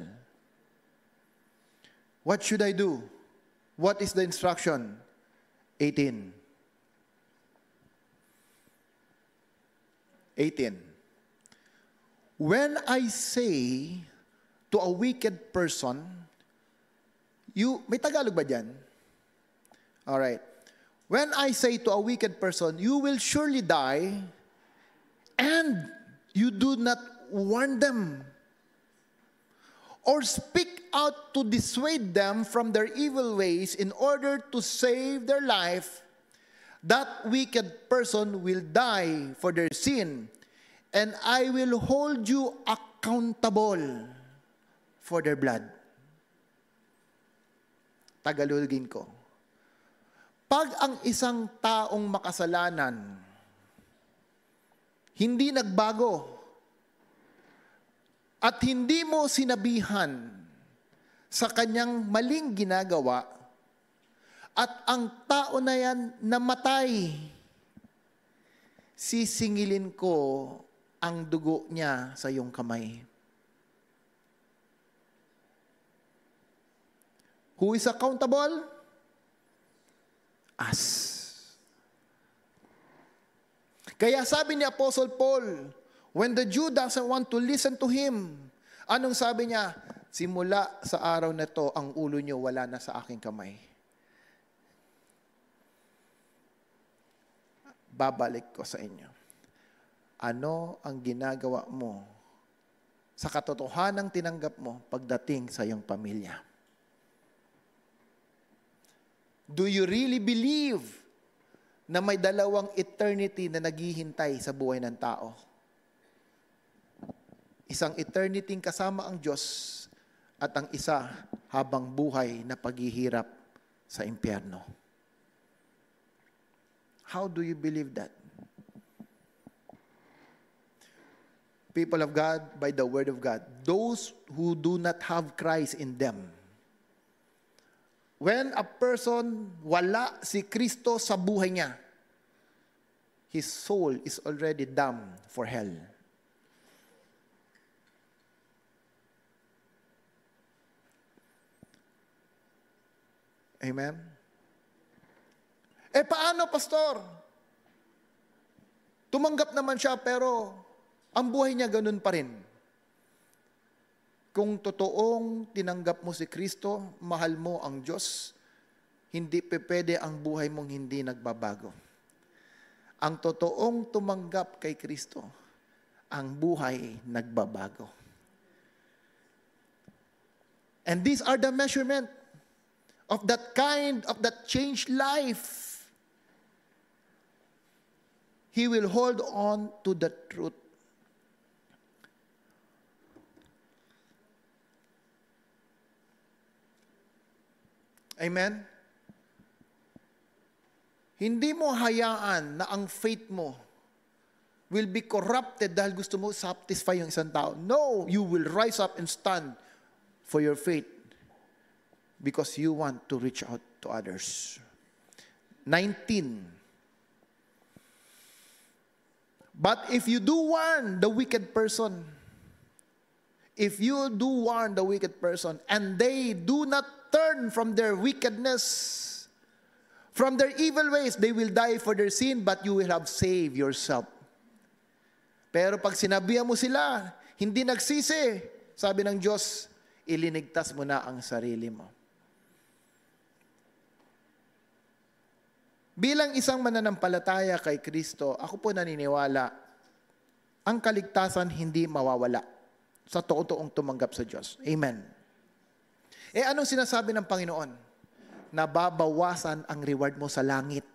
S1: What should I do? What is the instruction? 18. When I say to a wicked person, may Tagalog ba dyan? Alright. When I say to a wicked person, you will surely die, and you do not warn them, or speak out to dissuade them from their evil ways in order to save their life, that wicked person will die for their sin, and I will hold you accountable for their blood. Tagalogin ko. Pag ang isang taong makasalanan hindi nagbago at hindi mo sinabihan sa kanyang maling ginagawa at ang tao na yan namatay, sisingilin ko ang dugo niya sa iyong kamay. Who is accountable? Us. Kaya sabi ni Apostle Paul, when the Jew doesn't want to listen to him, anong sabi niya? Simula sa araw na to, ang ulo niyo wala na sa aking kamay. Babalik ko sa inyo. Ano ang ginagawa mo sa katotohanang tinanggap mo pagdating sa iyong pamilya? Do you really believe na may dalawang eternity na naghihintay sa buhay ng tao? Isang eternity kasama ang Diyos at ang isa habang buhay na paghihirap sa impyerno. How do you believe that? People of God, by the Word of God, those who do not have Christ in them, when a person wala si Kristo sa buhay niya, his soul is already damned for hell. Amen? Paano, pastor? Tumanggap naman siya, pero ang buhay niya ganun pa rin. Kung totoong tinanggap mo si Kristo, mahal mo ang Diyos, hindi pwede ang buhay mong hindi nagbabago. Ang totoong tumanggap kay Kristo, ang buhay nagbabago. And these are the measurement of that changed life. He will hold on to the truth. Amen? Hindi mo hayaan na ang faith mo will be corrupted dahil gusto mo satisfy yung isang tao. No, you will rise up and stand for your faith because you want to reach out to others. 19. But if you do warn the wicked person, and they do not turn from their wickedness, from their evil ways, they will die for their sin, but you will have saved yourself. Pero pag sinabihan mo sila, hindi nagsisi, sabi ng Diyos, ilinigtas mo na ang sarili mo. Bilang isang mananampalataya kay Kristo, ako po naniniwala, ang kaligtasan hindi mawawala sa totoong tumanggap sa Diyos. Amen. Anong sinasabi ng Panginoon? Nababawasan ang reward mo sa langit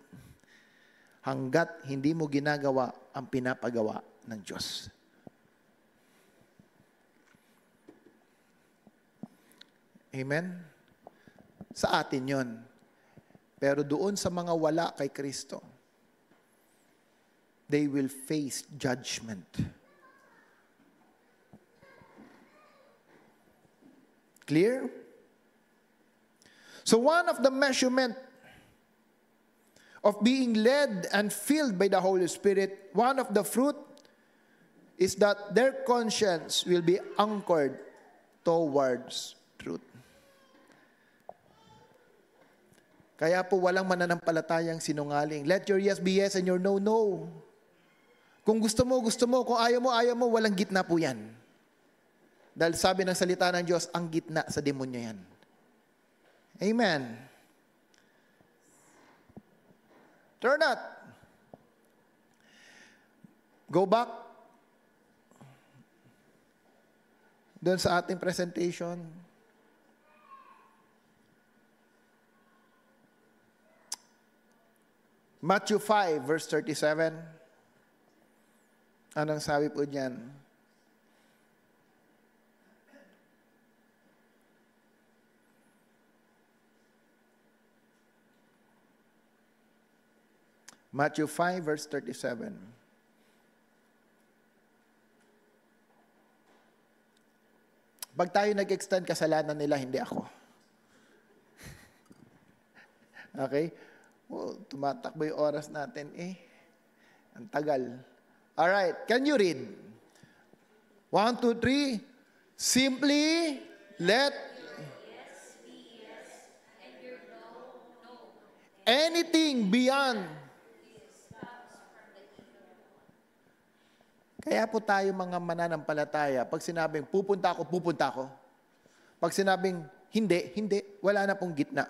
S1: hanggat hindi mo ginagawa ang pinapagawa ng Diyos. Amen? Sa atin yon. Pero doon sa mga wala kay Kristo, they will face judgment. Clear? So one of the measurement of being led and filled by the Holy Spirit, one of the fruit is that their conscience will be anchored towards truth. Kaya po walang mananampalatayang sinungaling. Let your yes be yes and your no, no. Kung gusto mo, gusto mo. Kung ayaw mo, walang gitna po yan. Dahil sabi ng salita ng Diyos, ang gitna sa demonyo yan. Amen. Turn out. Go back doon sa ating presentation. Matthew 5, verse 37. Anong sabi po diyan? Matthew 5, verse 37. Pag tayo nag-extend, kasalanan nila, hindi ako. Okay? Oh, tumatakbo yung oras natin eh. Ang tagal. Alright, can you read? 1, 2, 3. Simply let anything beyond. Kaya po tayo mga mananampalataya, pag sinabing pupunta ako, pupunta ako. Pag sinabing hindi, hindi, wala na pong gitna.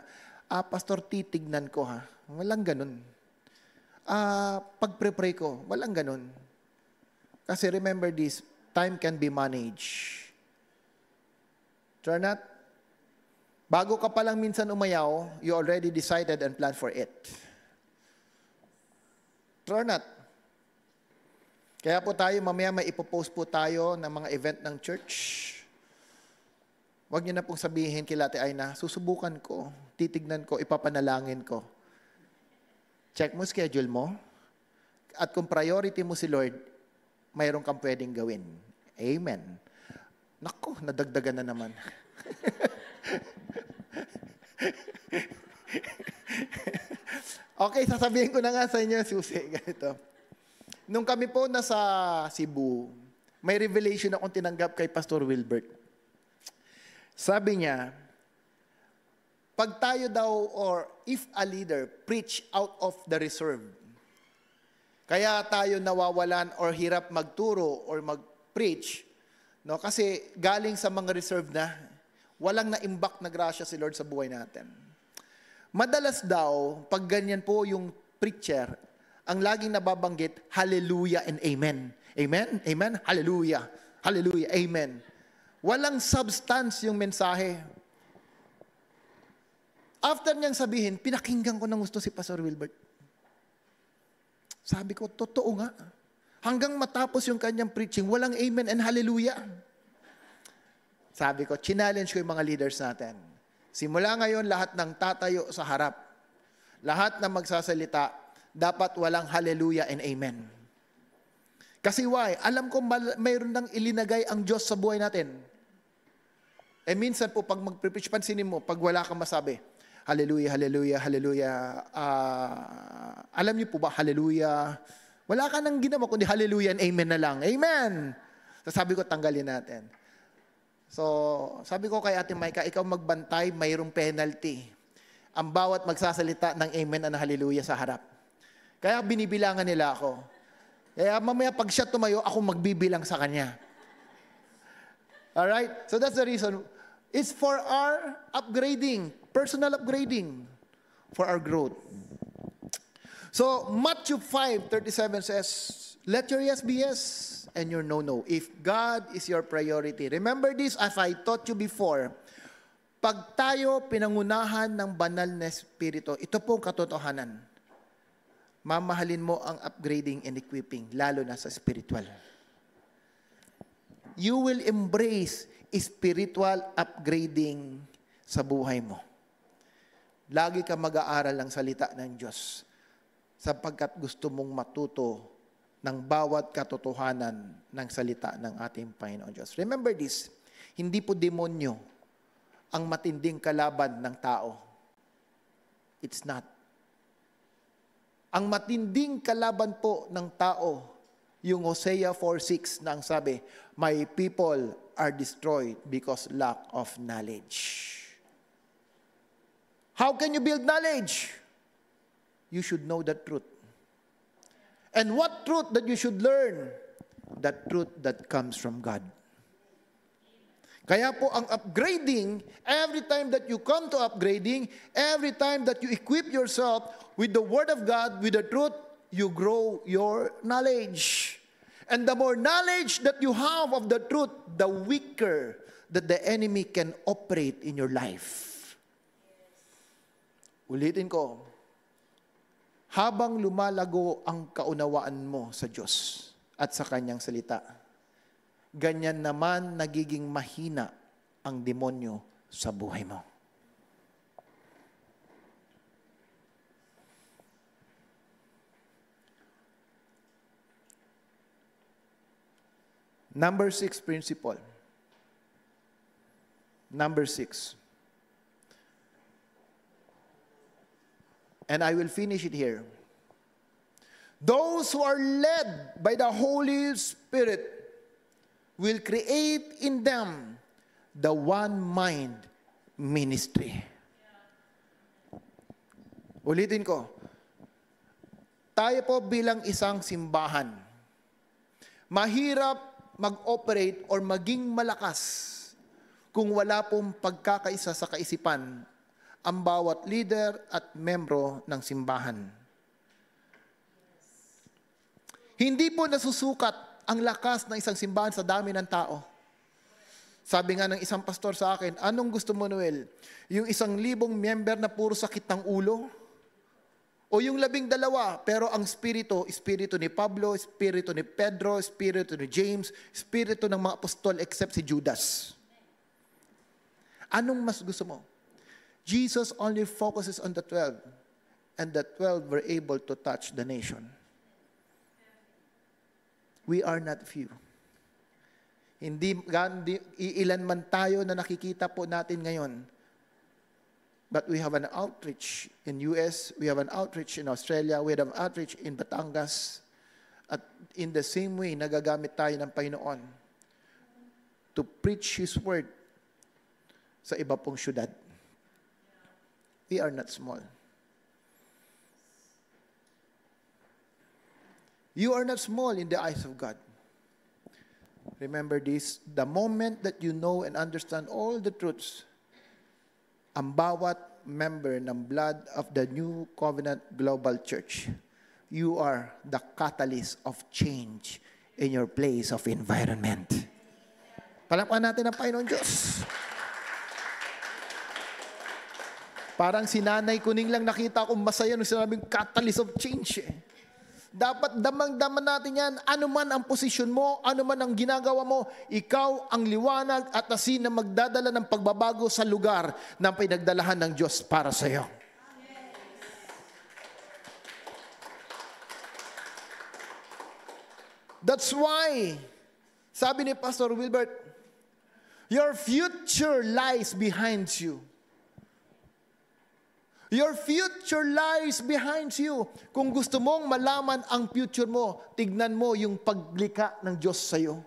S1: Pastor, titignan ko ha. Walang ganun. Pag-pray ko, walang ganun. Kasi remember this, time can be managed. Turn out. Bago ka palang minsan umayaw, you already decided and planned for it. Turn out. Kaya po tayo, mamaya may ipopost po tayo ng mga event ng church. Huwag niyo na pong sabihin kay Ate Aina, susubukan ko, titignan ko, ipapanalangin ko. Check mo schedule mo. At kung priority mo si Lord, mayroon kang pwedeng gawin. Amen. Naku, nadagdagan na naman. Okay, sasabihin ko na nga sa inyo, susi, ganito. Nung kami po nasa Cebu, may revelation akong tinanggap kay Pastor Wilbert. Sabi niya, pag tayo daw or if a leader preach out of the reserve, kaya tayo nawawalan or hirap magturo or mag-preach, no? Kasi galing sa mga reserve na, walang naimbak na grasya si Lord sa buhay natin. Madalas daw, pag ganyan po yung preacher, ang laging nababanggit, hallelujah and amen. Amen? Amen? Hallelujah. Hallelujah. Amen. Walang substance yung mensahe. After niyang sabihin, pinakinggan ko ng gusto si Pastor Wilbert. Sabi ko, totoo nga. Hanggang matapos yung kanyang preaching, walang amen and hallelujah. Sabi ko, challenge ko yung mga leaders natin. Simula ngayon, lahat ng tatayo sa harap, lahat na magsasalita, dapat walang hallelujah and amen. Kasi why? Alam ko mayroon nang ilinagay ang Diyos sa buhay natin. Minsan po, pag mag-preach, pansinin mo, pag wala kang masabi, hallelujah, hallelujah, hallelujah. Alam niyo po ba, hallelujah? Wala ka nang ginawa, kundi hallelujah and amen na lang. Amen! So sabi ko, tanggalin natin. So, sabi ko kay Ate Maika, ikaw magbantay, mayroong penalty. Ang bawat magsasalita ng amen and hallelujah sa harap. Kaya binibilangan nila ako. Kaya mamaya pag siya tumayo, ako magbibilang sa kanya. Alright? So that's the reason. It's for our upgrading, personal upgrading, for our growth. So Matthew 5:37 says, let your yes be yes and your no, no. If God is your priority. Remember this, as I taught you before, pag tayo pinangunahan ng banal na Espiritu, ito po ang katotohanan. Mamahalin mo ang upgrading and equipping, lalo na sa spiritual. You will embrace spiritual upgrading sa buhay mo. Lagi ka mag-aaral ng salita ng Diyos sapagkat gusto mong matuto ng bawat katotohanan ng salita ng ating Panginoon Diyos. Remember this, hindi po demonyo ang matinding kalaban ng tao. It's not. Ang matinding kalaban po ng tao, yung Hosea 4:6 na ang sabi, "My people are destroyed because lack of knowledge." How can you build knowledge? You should know the truth. And what truth that you should learn? The truth that comes from God. Kaya po ang upgrading, every time that you come to upgrading, every time that you equip yourself with the Word of God, with the truth, you grow your knowledge. And the more knowledge that you have of the truth, the weaker that the enemy can operate in your life. Ulitin ko, habang lumalago ang kaunawaan mo sa Diyos at sa Kanyang salita, ganyan naman nagiging mahina ang demonyo sa buhay mo. Number 6 principle. Number 6. And I will finish it here. Those who are led by the Holy Spirit will create in them the one mind ministry. Ulitin ko. Tayo po bilang isang simbahan, mahirap mag-operate or maging malakas kung wala pong pagkakaisa sa kaisipan ang bawat leader at membro ng simbahan. Hindi po nasusukat ang lakas ng isang simbahan sa dami ng tao. Sabi nga ng isang pastor sa akin, anong gusto mo, Noel? Yung 1,000 member na puro sakit ng ulo? O yung 12, pero ang espiritu ni Pablo, espiritu ni Pedro, espiritu ni James, espiritu ng mga apostol except si Judas. Anong mas gusto mo? Jesus only focuses on the 12, and the 12 were able to touch the nation. We are not few. Hindi iilan man tayo na nakikita po natin ngayon. But we have an outreach in US, we have an outreach in Australia, we have an outreach in Batangas. At in the same way, nagagamit tayo ng Panginoon to preach His Word sa iba pong syudad. We are not small. You are not small in the eyes of God. Remember this, the moment that you know and understand all the truths, ang bawat member ng blood of the New Covenant Global Church, you are the catalyst of change in your place of environment. Palakpakan natin ang Panginoon Diyos. Parang si Nanay Kuning lang nakita akong masaya nung sinabing catalyst of change. Dapat damang-daman natin yan. Ano man ang posisyon mo, ano man ang ginagawa mo, ikaw ang liwanag at asin na magdadala ng pagbabago sa lugar na pinagdalahan ng Diyos para sa iyo. That's why, sabi ni Pastor Wilbert, your future lies behind you. Your future lies behind you. Kung gusto mong malaman ang future mo, tignan mo yung paglikha ng Diyos sa iyo.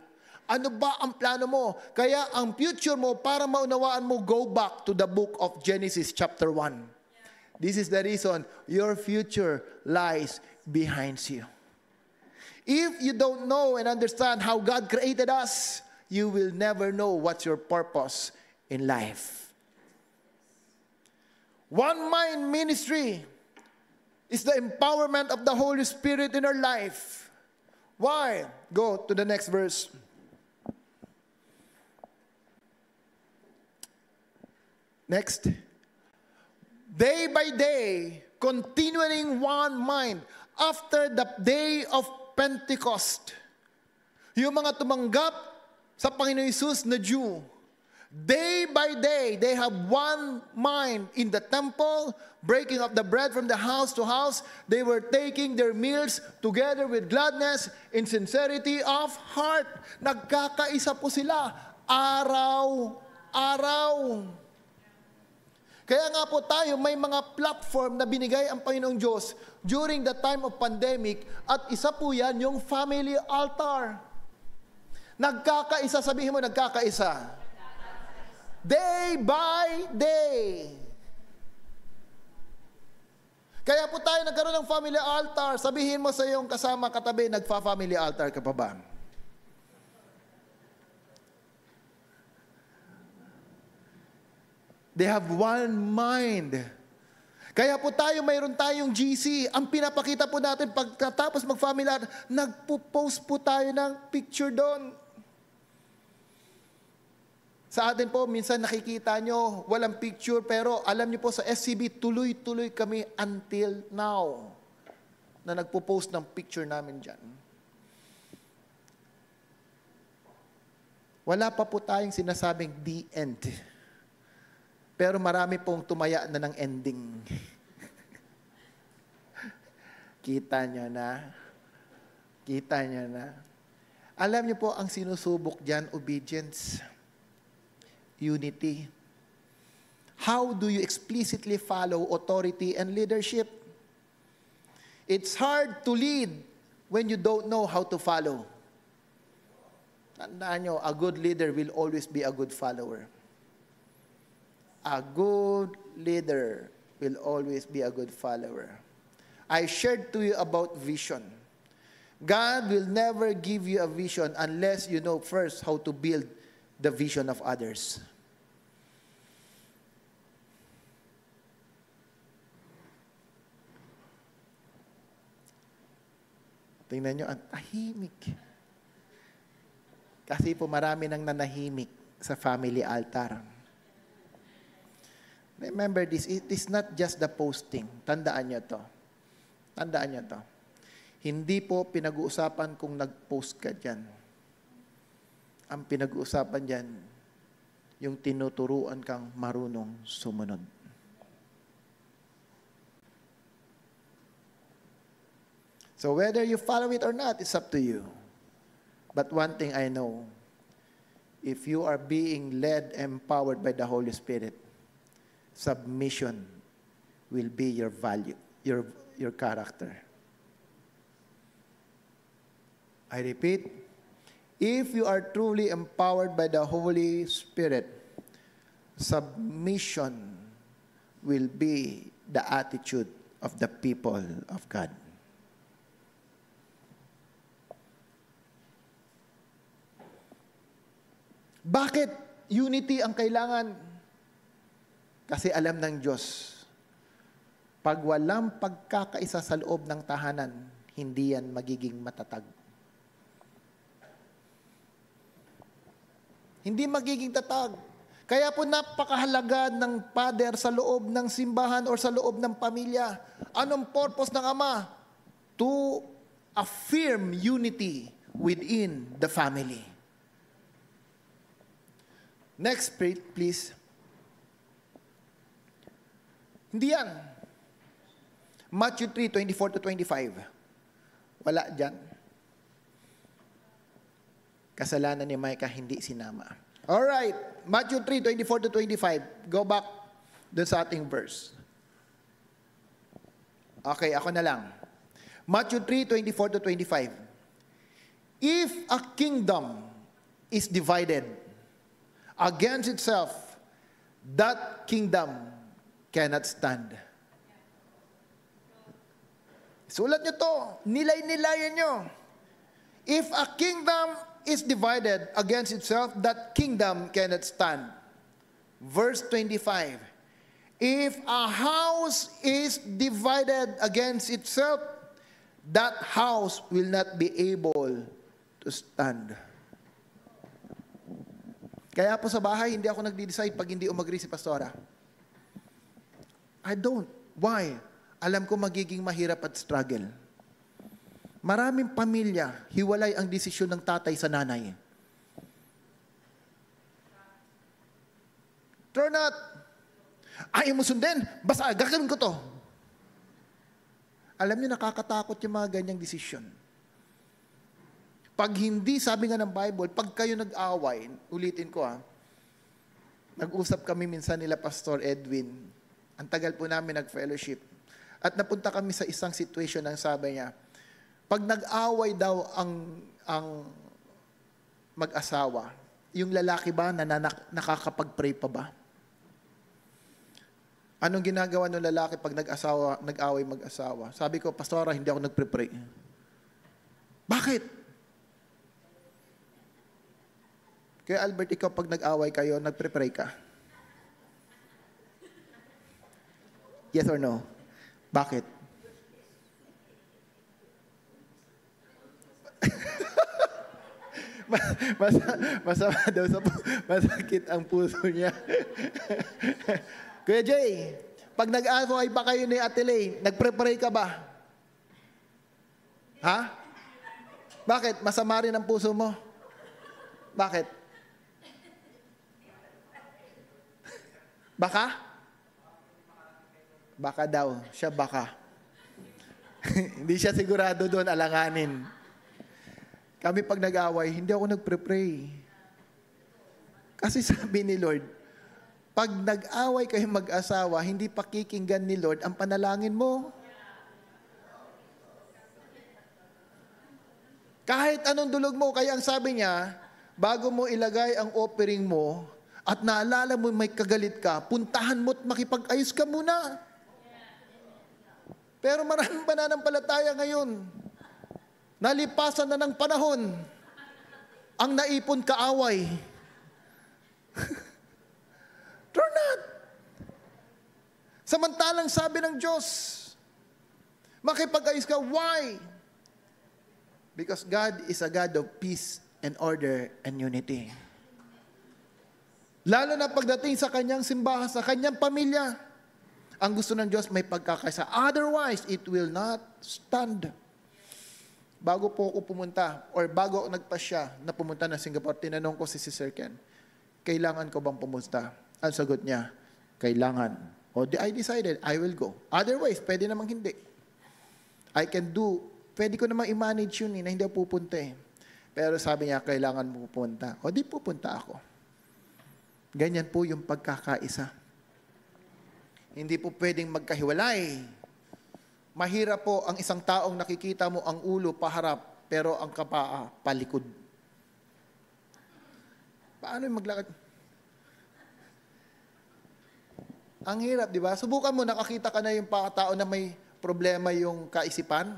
S1: Ano ba ang plano mo? Kaya ang future mo, para maunawaan mo, go back to the book of Genesis chapter 1. This is the reason your future lies behind you. If you don't know and understand how God created us, you will never know what's your purpose in life. One mind ministry is the empowerment of the Holy Spirit in our life. Why? Go to the next verse. Next. Day by day, continuing one mind after the day of Pentecost. Yung mga tumanggap sa Panginoon Jesus na Jew, Day by day, they have one mind in the temple, breaking of the bread from the house to house. They were taking their meals together with gladness in sincerity of heart. Nagkakaisa po sila araw-araw. Kaya nga po tayo, may mga platform na binigay ang Panginoong Diyos during the time of pandemic, at isa po yan yung family altar. Nagkakaisa, sabihin mo, nagkakaisa. Day by day. Kaya po tayo nagkaroon ng family altar. Sabihin mo sa iyong kasama katabi, nagfa-family altar ka pa ba? They have one mind. Kaya po tayo, mayroon tayong GC. Ang pinapakita po natin, pagkatapos mag-family altar, nagpo-post po tayo ng picture doon. Sa atin po, minsan nakikita nyo, walang picture, pero alam nyo po sa SCB, tuloy-tuloy kami until now na nagpo-post ng picture namin dyan. Wala pa po tayong sinasabing the end. Pero marami pong tumaya na ng ending. Kita nyo na? Kita nyo na? Alam nyo po, ang sinusubok dyan, obedience. Unity. How do you explicitly follow authority and leadership? It's hard to lead when you don't know how to follow. Tandaan nyo, a good leader will always be a good follower. A good leader will always be a good follower. I shared to you about vision. God will never give you a vision unless you know first how to build the vision of others. Tingnan nyo, ang tahimik. Kasi po marami nang nanahimik sa family altar. Remember this, it is not just the posting. Tandaan nyo to. Tandaan nyo to. Hindi po pinag-uusapan kung nag-post ka dyan. Ang pinag-uusapan dyan, yung tinuturuan kang marunong sumunod. So whether you follow it or not, it's up to you. But one thing I know, if you are being led and empowered by the Holy Spirit, submission will be your value, your character. I repeat, if you are truly empowered by the Holy Spirit, submission will be the attitude of the people of God. Bakit unity ang kailangan? Kasi alam ng Diyos, pag walang pagkakaisa sa loob ng tahanan, hindi yan magiging matatag. Hindi magiging tatag. Kaya po napakahalaga ng father sa loob ng simbahan or sa loob ng pamilya. Anong purpose ng ama? To affirm unity within the family. Next, please. Hindi yan. Matthew 3:24-25. Wala dyan. Kasalanan ni Micah, hindi sinama. Alright, Matthew 3:24-25. Go back dun sa ating verse. Okay, ako na lang. Matthew 3:24-25. If a kingdom is divided against itself, that kingdom cannot stand. Sulat nyo to. Nilay-nilayan nyo. If a kingdom is divided against itself, that kingdom cannot stand. Verse 25. If a house is divided against itself, that house will not be able to stand. Kaya po sa bahay, hindi ako nagdi-decide pag hindi umagri si pastora. I don't. Why? Alam ko magiging mahirap at struggle. Maraming pamilya, hiwalay ang desisyon ng tatay sa nanay. True or not? Ayaw mo sundin, basta gagawin ko to. Alam niyo, nakakatakot yung mga ganyang desisyon. Pag hindi, sabi nga ng Bible, pag kayo nag-away, ulitin ko nag-usap kami minsan nila Pastor Edwin. Ang tagal po namin nag-fellowship. At napunta kami sa isang situation ang sabi niya, pag nag-away daw ang mag-asawa, yung lalaki ba nakakapag-pray pa ba? Anong ginagawa ng lalaki pag nag-away mag-asawa? Sabi ko, Pastora, hindi ako nagpre-pray. Bakit? Kaya Albert, ikaw pag nag-away kayo, nagpre-pray ka? Yes or no? Bakit? Masama daw masakit ang puso niya. Kuya Jay, pag nag-away pa kayo ni Ate Lay, nagpre-pray ka ba? Ha? Bakit? Masama rin ang puso mo? Bakit? Baka? Baka daw. Siya baka. Hindi siya sigurado doon, alanganin. Kami pag nag-away, hindi ako nagpre-pray. Kasi sabi ni Lord, pag nag-away kayo mag-asawa, hindi pakikinggan ni Lord ang panalangin mo. Kahit anong dulog mo, kaya ang sabi niya, bago mo ilagay ang offering mo, at naalala mo may kagalit ka, puntahan mo at makipag-ayos ka muna. Pero maraming pananampalataya ngayon. Nalipasan na ng panahon. Ang naipon kaaway. True not. Samantalang sabi ng Diyos, makipag-ayos ka. Why? Because God is a God of peace and order and unity. Lalo na pagdating sa kanyang simbahan, sa kanyang pamilya, ang gusto ng Diyos may pagkakaisa. Otherwise, it will not stand. Bago po ako pumunta, or bago ako nagpasya na pumunta na Singapore, tinanong ko si Sir Ken, kailangan ko bang pumunta? Ang sagot niya, kailangan. O I decided, I will go. Otherwise, pwede namang hindi. Pwede ko namang i-manage yun na hindi ako pupunta eh. Pero sabi niya, kailangan mo pupunta. O di pupunta ako. Ganyan po yung pagkakaisa. Hindi po pwedeng magkahiwalay. Mahirap po ang isang taong nakikita mo ang ulo paharap, pero ang kapaa palikod. Paano yung maglakad? Ang hirap, di ba? Subukan mo, nakakita ka na yung tao na may problema yung kaisipan.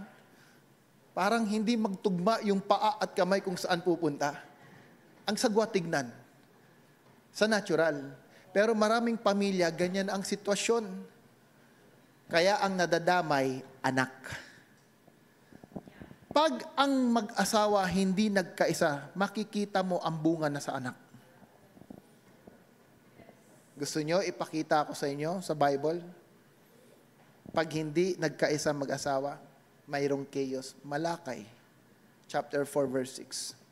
S1: Parang hindi magtugma yung paa at kamay kung saan pupunta. Ang sagwa tignan. Sa natural. Pero maraming pamilya, ganyan ang sitwasyon. Kaya ang nadadamay, anak. Pag ang mag-asawa hindi nagkaisa, makikita mo ang bunga na sa anak. Gusto nyo ipakita ko sa inyo sa Bible? Pag hindi nagkaisa mag-asawa, mayroong chaos. Malakay, chapter 4, verse 6.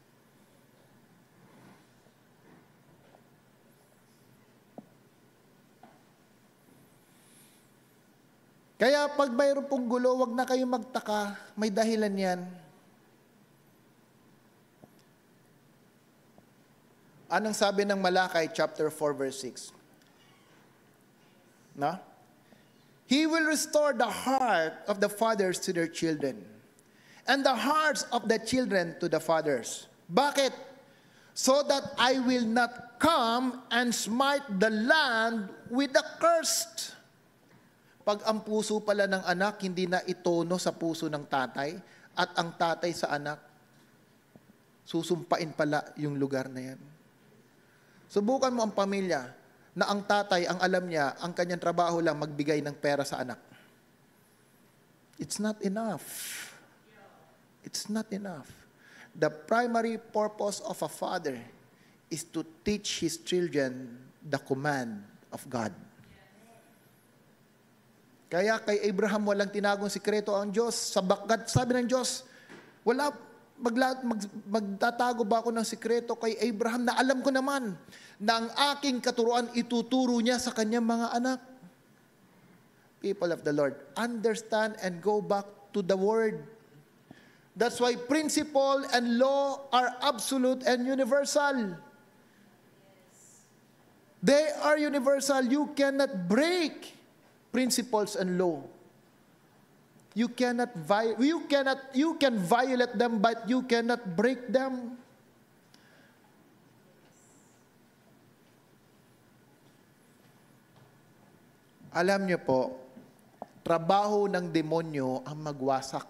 S1: Kaya pag mayroon pong gulo, wag na kayong magtaka. May dahilan yan. Anong sabi ng Malakay, chapter 4, verse 6? No? He will restore the heart of the fathers to their children, and the hearts of the children to the fathers. Bakit? So that I will not come and smite the land with the cursed. Pag ang puso pala ng anak, hindi na itono sa puso ng tatay, at ang tatay sa anak, susumpain pala yung lugar na yan. Subukan mo ang pamilya, na ang tatay, ang alam niya, ang kanyang trabaho lang magbigay ng pera sa anak. It's not enough. It's not enough. The primary purpose of a father is to teach his children the command of God. Kaya kay Abraham walang tinagong sikreto ang Diyos. Sabi ng Diyos, magtatago ba ako ng sikreto kay Abraham na alam ko naman na ang aking katuruan ituturo niya sa kanyang mga anak? People of the Lord, understand and go back to the Word. That's why principle and law are absolute and universal. They are universal. You cannot break principles and law. You can violate them, but you cannot break them. Alam niyo po, trabaho ng demonyo ang magwasak.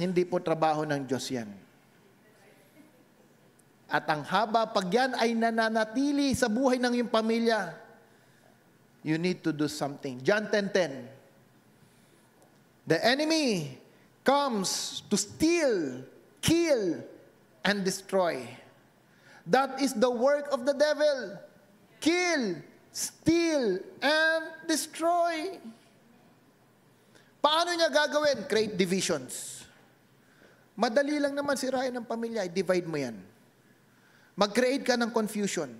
S1: Hindi po trabaho ng Diyos yan. At ang haba, pag yan ay nananatili sa buhay ng iyong pamilya, you need to do something. John 10:10. The enemy comes to steal, kill, and destroy. That is the work of the devil. Kill, steal, and destroy. Paano niya gagawin? Create divisions. Madali lang naman sirain ng pamilya. I-divide mo yan. Mag-create ka ng confusion.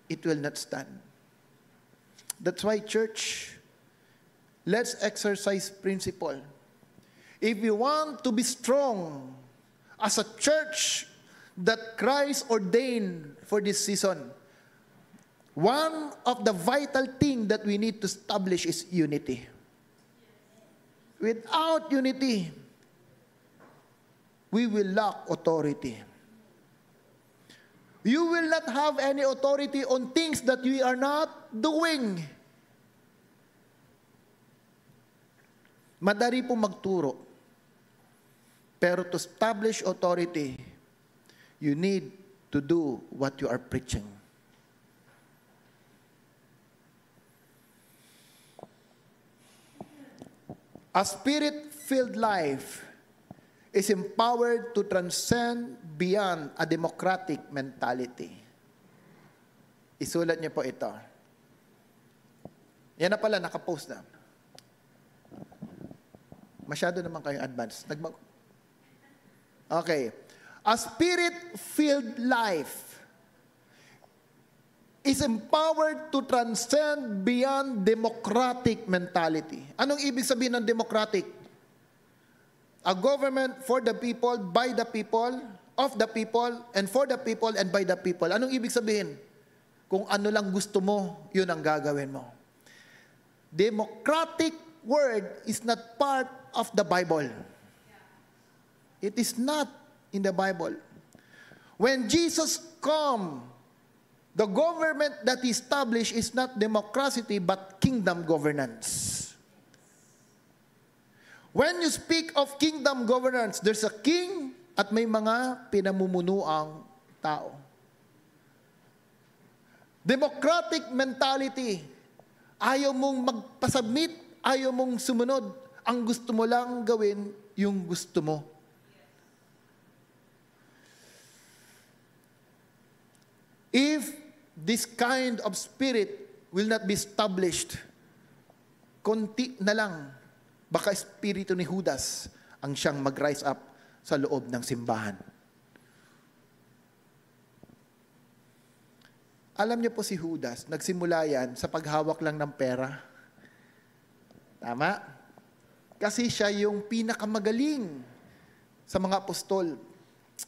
S1: It will not stand. That's why, church, let's exercise principle. If we want to be strong as a church that Christ ordained for this season, one of the vital things that we need to establish is unity. Without unity, we will lack authority. You will not have any authority on things that we are not doing. Madali po magturo. Pero to establish authority, you need to do what you are preaching. A spirit-filled life is empowered to transcend beyond a democratic mentality. Isulat niyo po ito. Yan na pala, nakapost na. Masyado naman kayong advance. Okay. A spirit-filled life is empowered to transcend beyond democratic mentality. Anong ibig sabihin ng democratic? A government for the people, by the people, of the people, and for the people, and by the people. Anong ibig sabihin? Kung ano lang gusto mo, yun ang gagawin mo. Democratic word is not part of the Bible. It is not in the Bible. When Jesus come, the government that he established is not democracy, but kingdom governance. When you speak of kingdom governance, there's a king at may mga pinamumunuang tao. Democratic mentality, ayaw mong magpasubmit, ayaw mong sumunod. Ang gusto mo lang gawin, yung gusto mo. If this kind of spirit will not be established, konti na lang, baka espiritu ni Judas ang siyang mag-rise up sa loob ng simbahan. Alam niyo po si Judas, nagsimula yan sa paghawak lang ng pera. Tama? Kasi siya yung pinakamagaling sa mga apostol.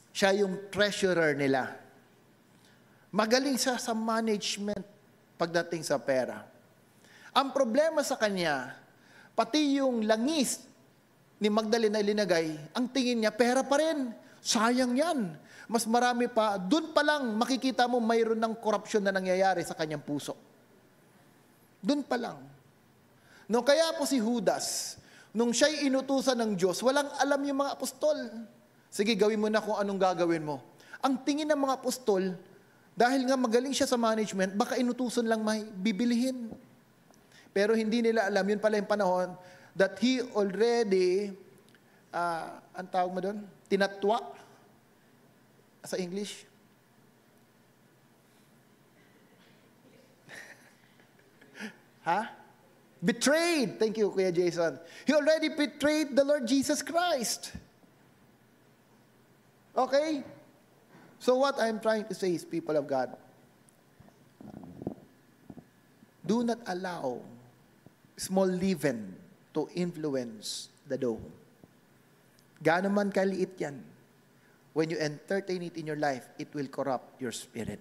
S1: Siya yung treasurer nila. Magaling siya sa management pagdating sa pera. Ang problema sa kanya, pati yung langis ni Magdalena ilinagay, ang tingin niya, pera pa rin. Sayang yan. Mas marami pa. Doon pa lang makikita mo mayroon ng korupsyon na nangyayari sa kanyang puso. Doon pa lang. No, kaya po si Judas, nung siya'y inutusan ng Diyos, walang alam yung mga apostol. Sige, gawin mo na kung anong gagawin mo. Ang tingin ng mga apostol, dahil nga magaling siya sa management, baka inutusan lang may bibilihin. Pero hindi nila alam, yun pala yung panahon, that he already, ang tawag mo doon? Tinatwa? Sa English? Ha? Betrayed. Thank you, Kuya Jason. He already betrayed the Lord Jesus Christ. Okay? So what I'm trying to say is, people of God, do not allow small leaven to influence the dough. Gaano man kaliit yan, when you entertain it in your life, it will corrupt your spirit.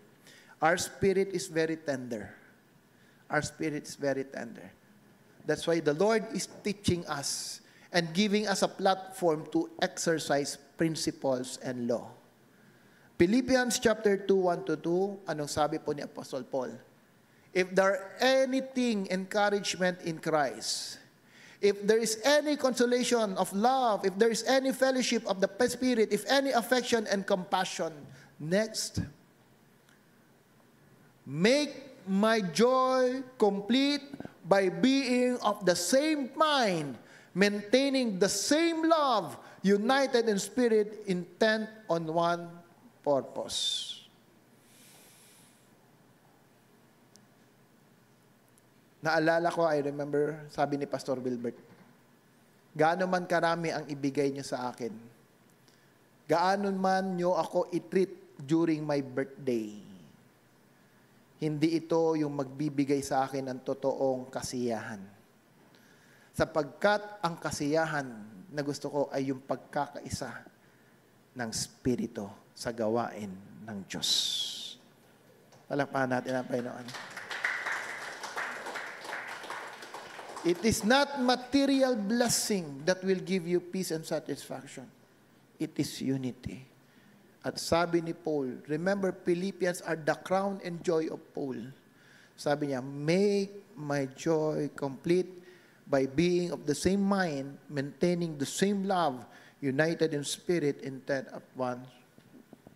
S1: Our spirit is very tender. Our spirit is very tender. That's why the Lord is teaching us and giving us a platform to exercise principles and law. Philippians chapter 2, 1-2, anong sabi po ni Apostle Paul? If there anything encouragement in Christ, if there is any consolation of love, if there is any fellowship of the Spirit, if any affection and compassion, next, make my joy complete by being of the same mind, maintaining the same love, united in spirit, intent on one purpose. Naalala ko, I remember, sabi ni Pastor Wilbert, gaano man karami ang ibigay niyo sa akin, gaano man niyo ako i-treat during my birthday, hindi ito yung magbibigay sa akin ng totoong kasiyahan. Sapagkat ang kasiyahan na gusto ko ay yung pagkakaisa ng Espiritu sa gawain ng Diyos. Palakpakan natin ang Panginoon. It is not material blessing that will give you peace and satisfaction. It is unity. At sabi ni Paul, remember, Philippians are the crown and joy of Paul. Sabi niya, make my joy complete by being of the same mind, maintaining the same love, united in spirit, intent of one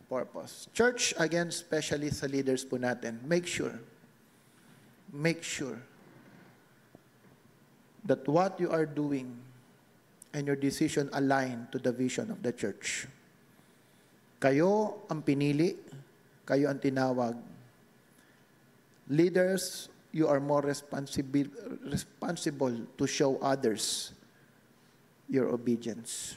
S1: purpose. Church, again, especially sa leaders po natin, make sure that what you are doing and your decision align to the vision of the church. Kayo ang pinili, kayo ang tinawag. Leaders, you are more responsible to show others your obedience.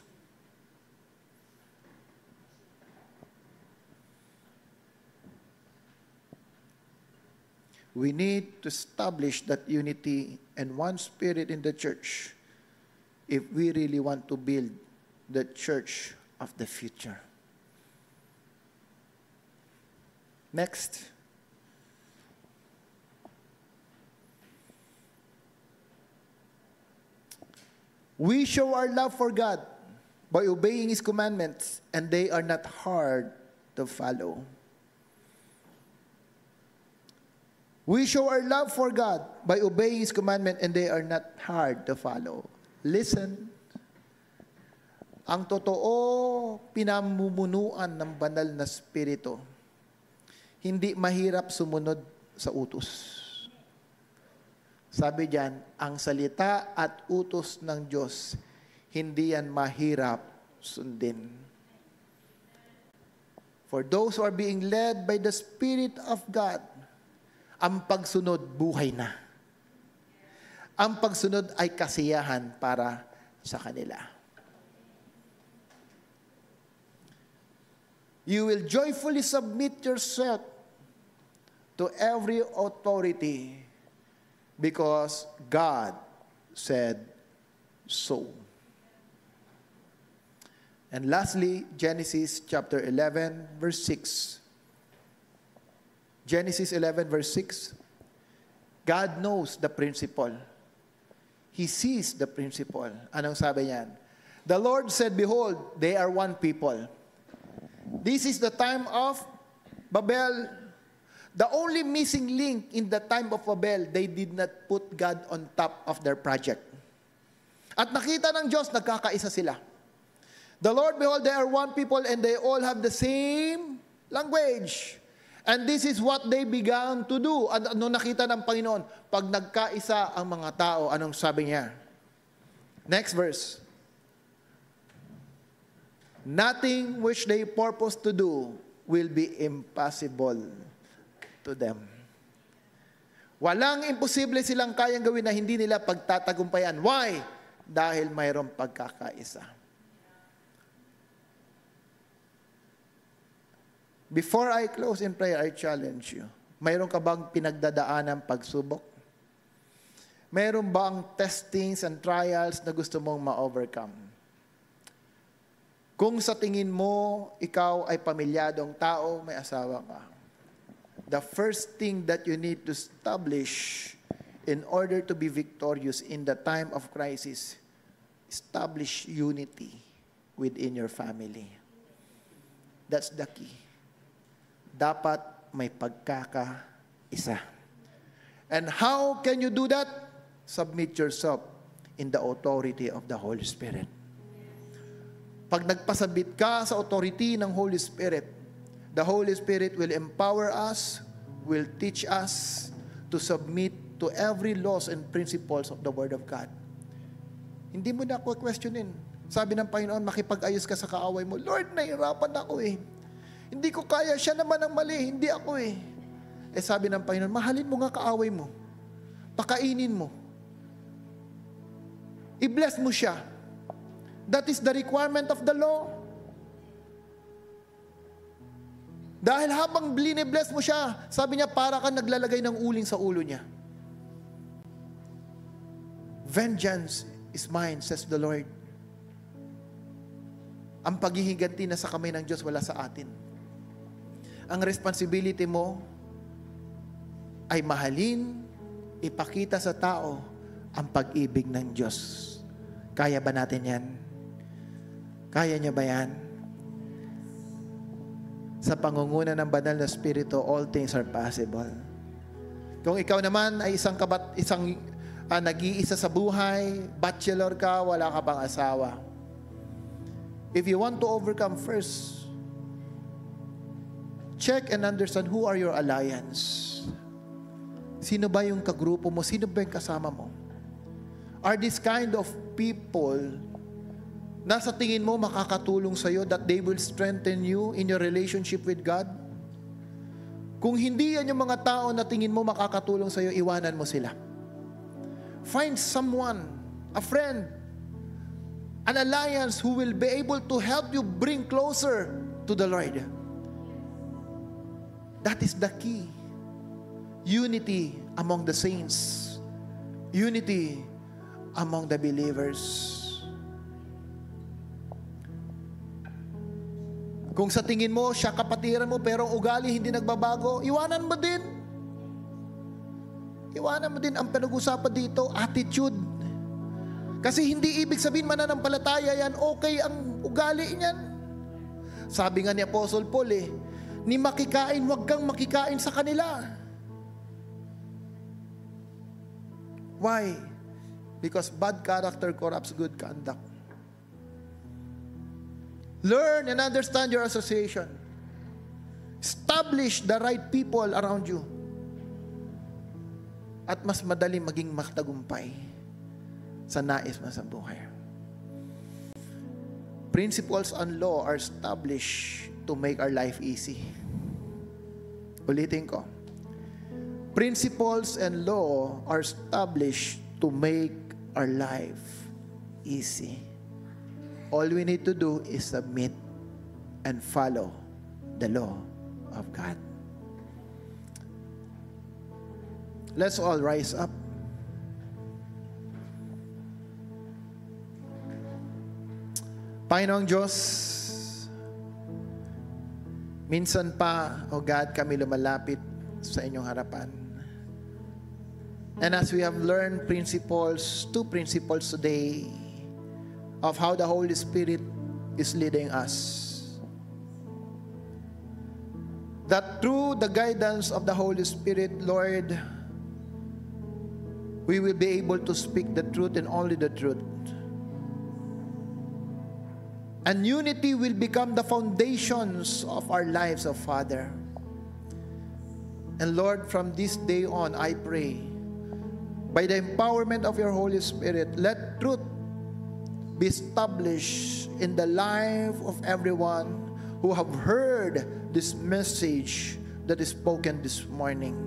S1: We need to establish that unity and one spirit in the church if we really want to build the church of the future. Next. We show our love for God by obeying His commandments, and they are not hard to follow. We show our love for God by obeying His commandment, and they are not hard to follow. Listen, ang totoo pinamumunuan ng banal na Espiritu, hindi mahirap sumunod sa utos. Sabi diyan, ang salita at utos ng Diyos, hindi yan mahirap sundin. For those who are being led by the Spirit of God, ang pagsunod, buhay na. Ang pagsunod ay kasiyahan para sa kanila. You will joyfully submit yourself to every authority because God said so. And lastly, Genesis chapter 11, verse 6. Genesis 11, verse 6. God knows the principle. He sees the principle. Anong sabi niyan? The Lord said, behold, they are one people. This is the time of Babel. The only missing link in the time of Babel, they did not put God on top of their project. At nakita ng Diyos, nagkakaisa sila. The Lord, behold, they are one people and they all have the same language. And this is what they began to do. At ano nakita ng Panginoon? Pag nagkaisa ang mga tao, anong sabi niya? Next verse. Nothing which they purpose to do will be impossible to them. Walang imposible silang kayang gawin na hindi nila pagtatagumpayan. Why? Dahil mayroong pagkakaisa. Before I close in prayer, I challenge you. Mayroon ka bang pinagdadaanan pagsubok? Mayroon bang testings and trials na gusto mong ma-overcome? Kung sa tingin mo, ikaw ay pamilyadong tao, may asawa ka, the first thing that you need to establish in order to be victorious in the time of crisis, establish unity within your family. That's the key. Dapat may pagkakaisa. And how can you do that? Submit yourself in the authority of the Holy Spirit. Pag nagpasabit ka sa authority ng Holy Spirit, the Holy Spirit will empower us, will teach us to submit to every laws and principles of the Word of God. Hindi mo na ako questionin. Sabi ng Panginoon, makipag-ayos ka sa kaaway mo. Lord, nahirapan ako eh. Hindi ko kaya, siya naman ang mali, hindi ako eh. Eh sabi ng Panginoon, mahalin mo nga kaaway mo. Pakainin mo. I-bless mo siya. That is the requirement of the law. Dahil habang bless mo siya, sabi niya, para ka naglalagay ng uling sa ulo niya. Vengeance is mine, says the Lord. Ang paghihiganti na sa kamay ng Diyos, wala sa atin. Ang responsibility mo ay mahalin, ipakita sa tao ang pag-ibig ng Diyos. Kaya ba natin yan? Kaya niya ba yan? Sa pangunguna ng banal na Espiritu, all things are possible. Kung ikaw naman ay nag-iisa sa buhay, bachelor ka, wala ka pang asawa. If you want to overcome first, check and understand who are your alliance. Sino ba yung kagrupo mo? Sino ba yung kasama mo? Are this kind of people na sa tingin mo makakatulong sa'yo that they will strengthen you in your relationship with God? Kung hindi yan yung mga tao na tingin mo makakatulong sa'yo, iwanan mo sila. Find someone, a friend, an alliance who will be able to help you bring closer to the Lord. That is the key. Unity among the saints. Unity among the believers. Kung sa tingin mo, siya kapatiran mo, pero ang ugali hindi nagbabago, iwanan mo din. Iwanan mo din. Ang pinag-usapan dito, attitude. Kasi hindi ibig sabihin mananampalataya yan, okay ang ugali niyan. Sabi nga ni Apostle Paul ni makikain, wag kang makikain sa kanila. Why? Because bad character corrupts good conduct. Learn and understand your association. Establish the right people around you. At mas madali maging matagumpay sa nais mo sa buhay. Principles and law are established to make our life easy. Ulitin ko. Principles and law are established to make our life easy. All we need to do is submit and follow the law of God. Let's all rise up. Panginoong Diyos, minsan pa, O God, kami lumalapit sa inyong harapan. And as we have learned two principles today of how the Holy Spirit is leading us, that through the guidance of the Holy Spirit, Lord, we will be able to speak the truth and only the truth. And unity will become the foundations of our lives, O Father. And Lord, from this day on, I pray, by the empowerment of your Holy Spirit, let truth be established in the life of everyone who have heard this message that is spoken this morning.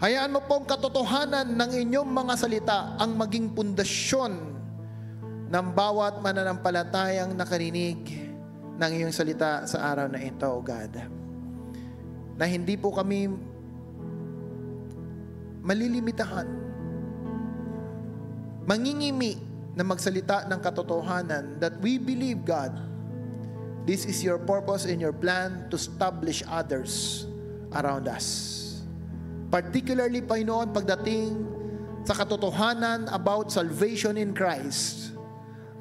S1: Hayaan mo pong katotohanan ng inyong mga salita ang maging pundasyon ng bawat mananampalatayang nakarinig ng iyong salita sa araw na ito, O God. Na hindi po kami malilimitahan, mangingimi na magsalita ng katotohanan that we believe, God, this is your purpose and your plan to establish others around us. Particularly, Panginoon, pagdating sa katotohanan about salvation in Christ,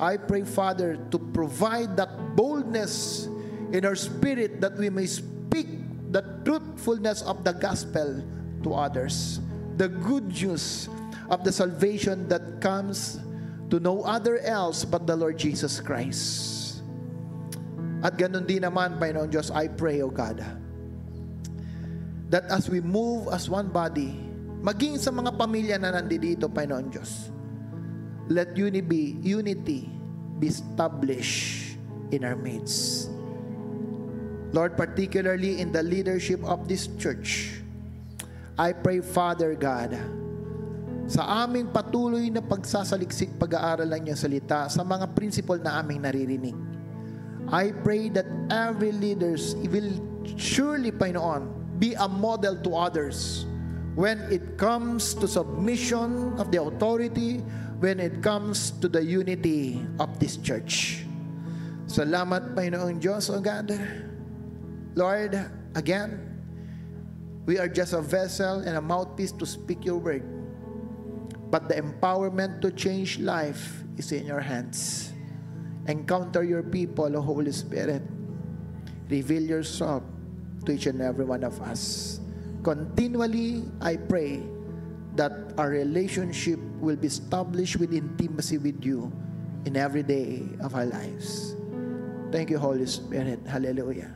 S1: I pray, Father, to provide that boldness in our spirit that we may speak the truthfulness of the gospel to others. The good news of the salvation that comes to no other else but the Lord Jesus Christ. At ganun din naman, Panginoon Diyos, I pray, O God, that as we move as one body, maging sa mga pamilya na nandito, Panginoon Diyos, let unity be established in our midst. Lord, particularly in the leadership of this church, I pray, Father God, sa aming patuloy na pagsasaliksik pag-aaral ng iyong salita, sa mga principle na aming naririnig, I pray that every leaders will surely, Panginoon, be a model to others when it comes to submission of the authority, when it comes to the unity of this church. Salamat, Panginoong Diyos, O God. Lord, again, we are just a vessel and a mouthpiece to speak your word. But the empowerment to change life is in your hands. Encounter your people, O Holy Spirit. Reveal yourself to each and every one of us. Continually, I pray that our relationship will be established with intimacy with you in every day of our lives. Thank you, Holy Spirit. Hallelujah.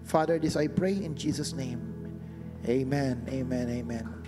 S1: Father, this I pray in Jesus' name. Amen, amen, amen.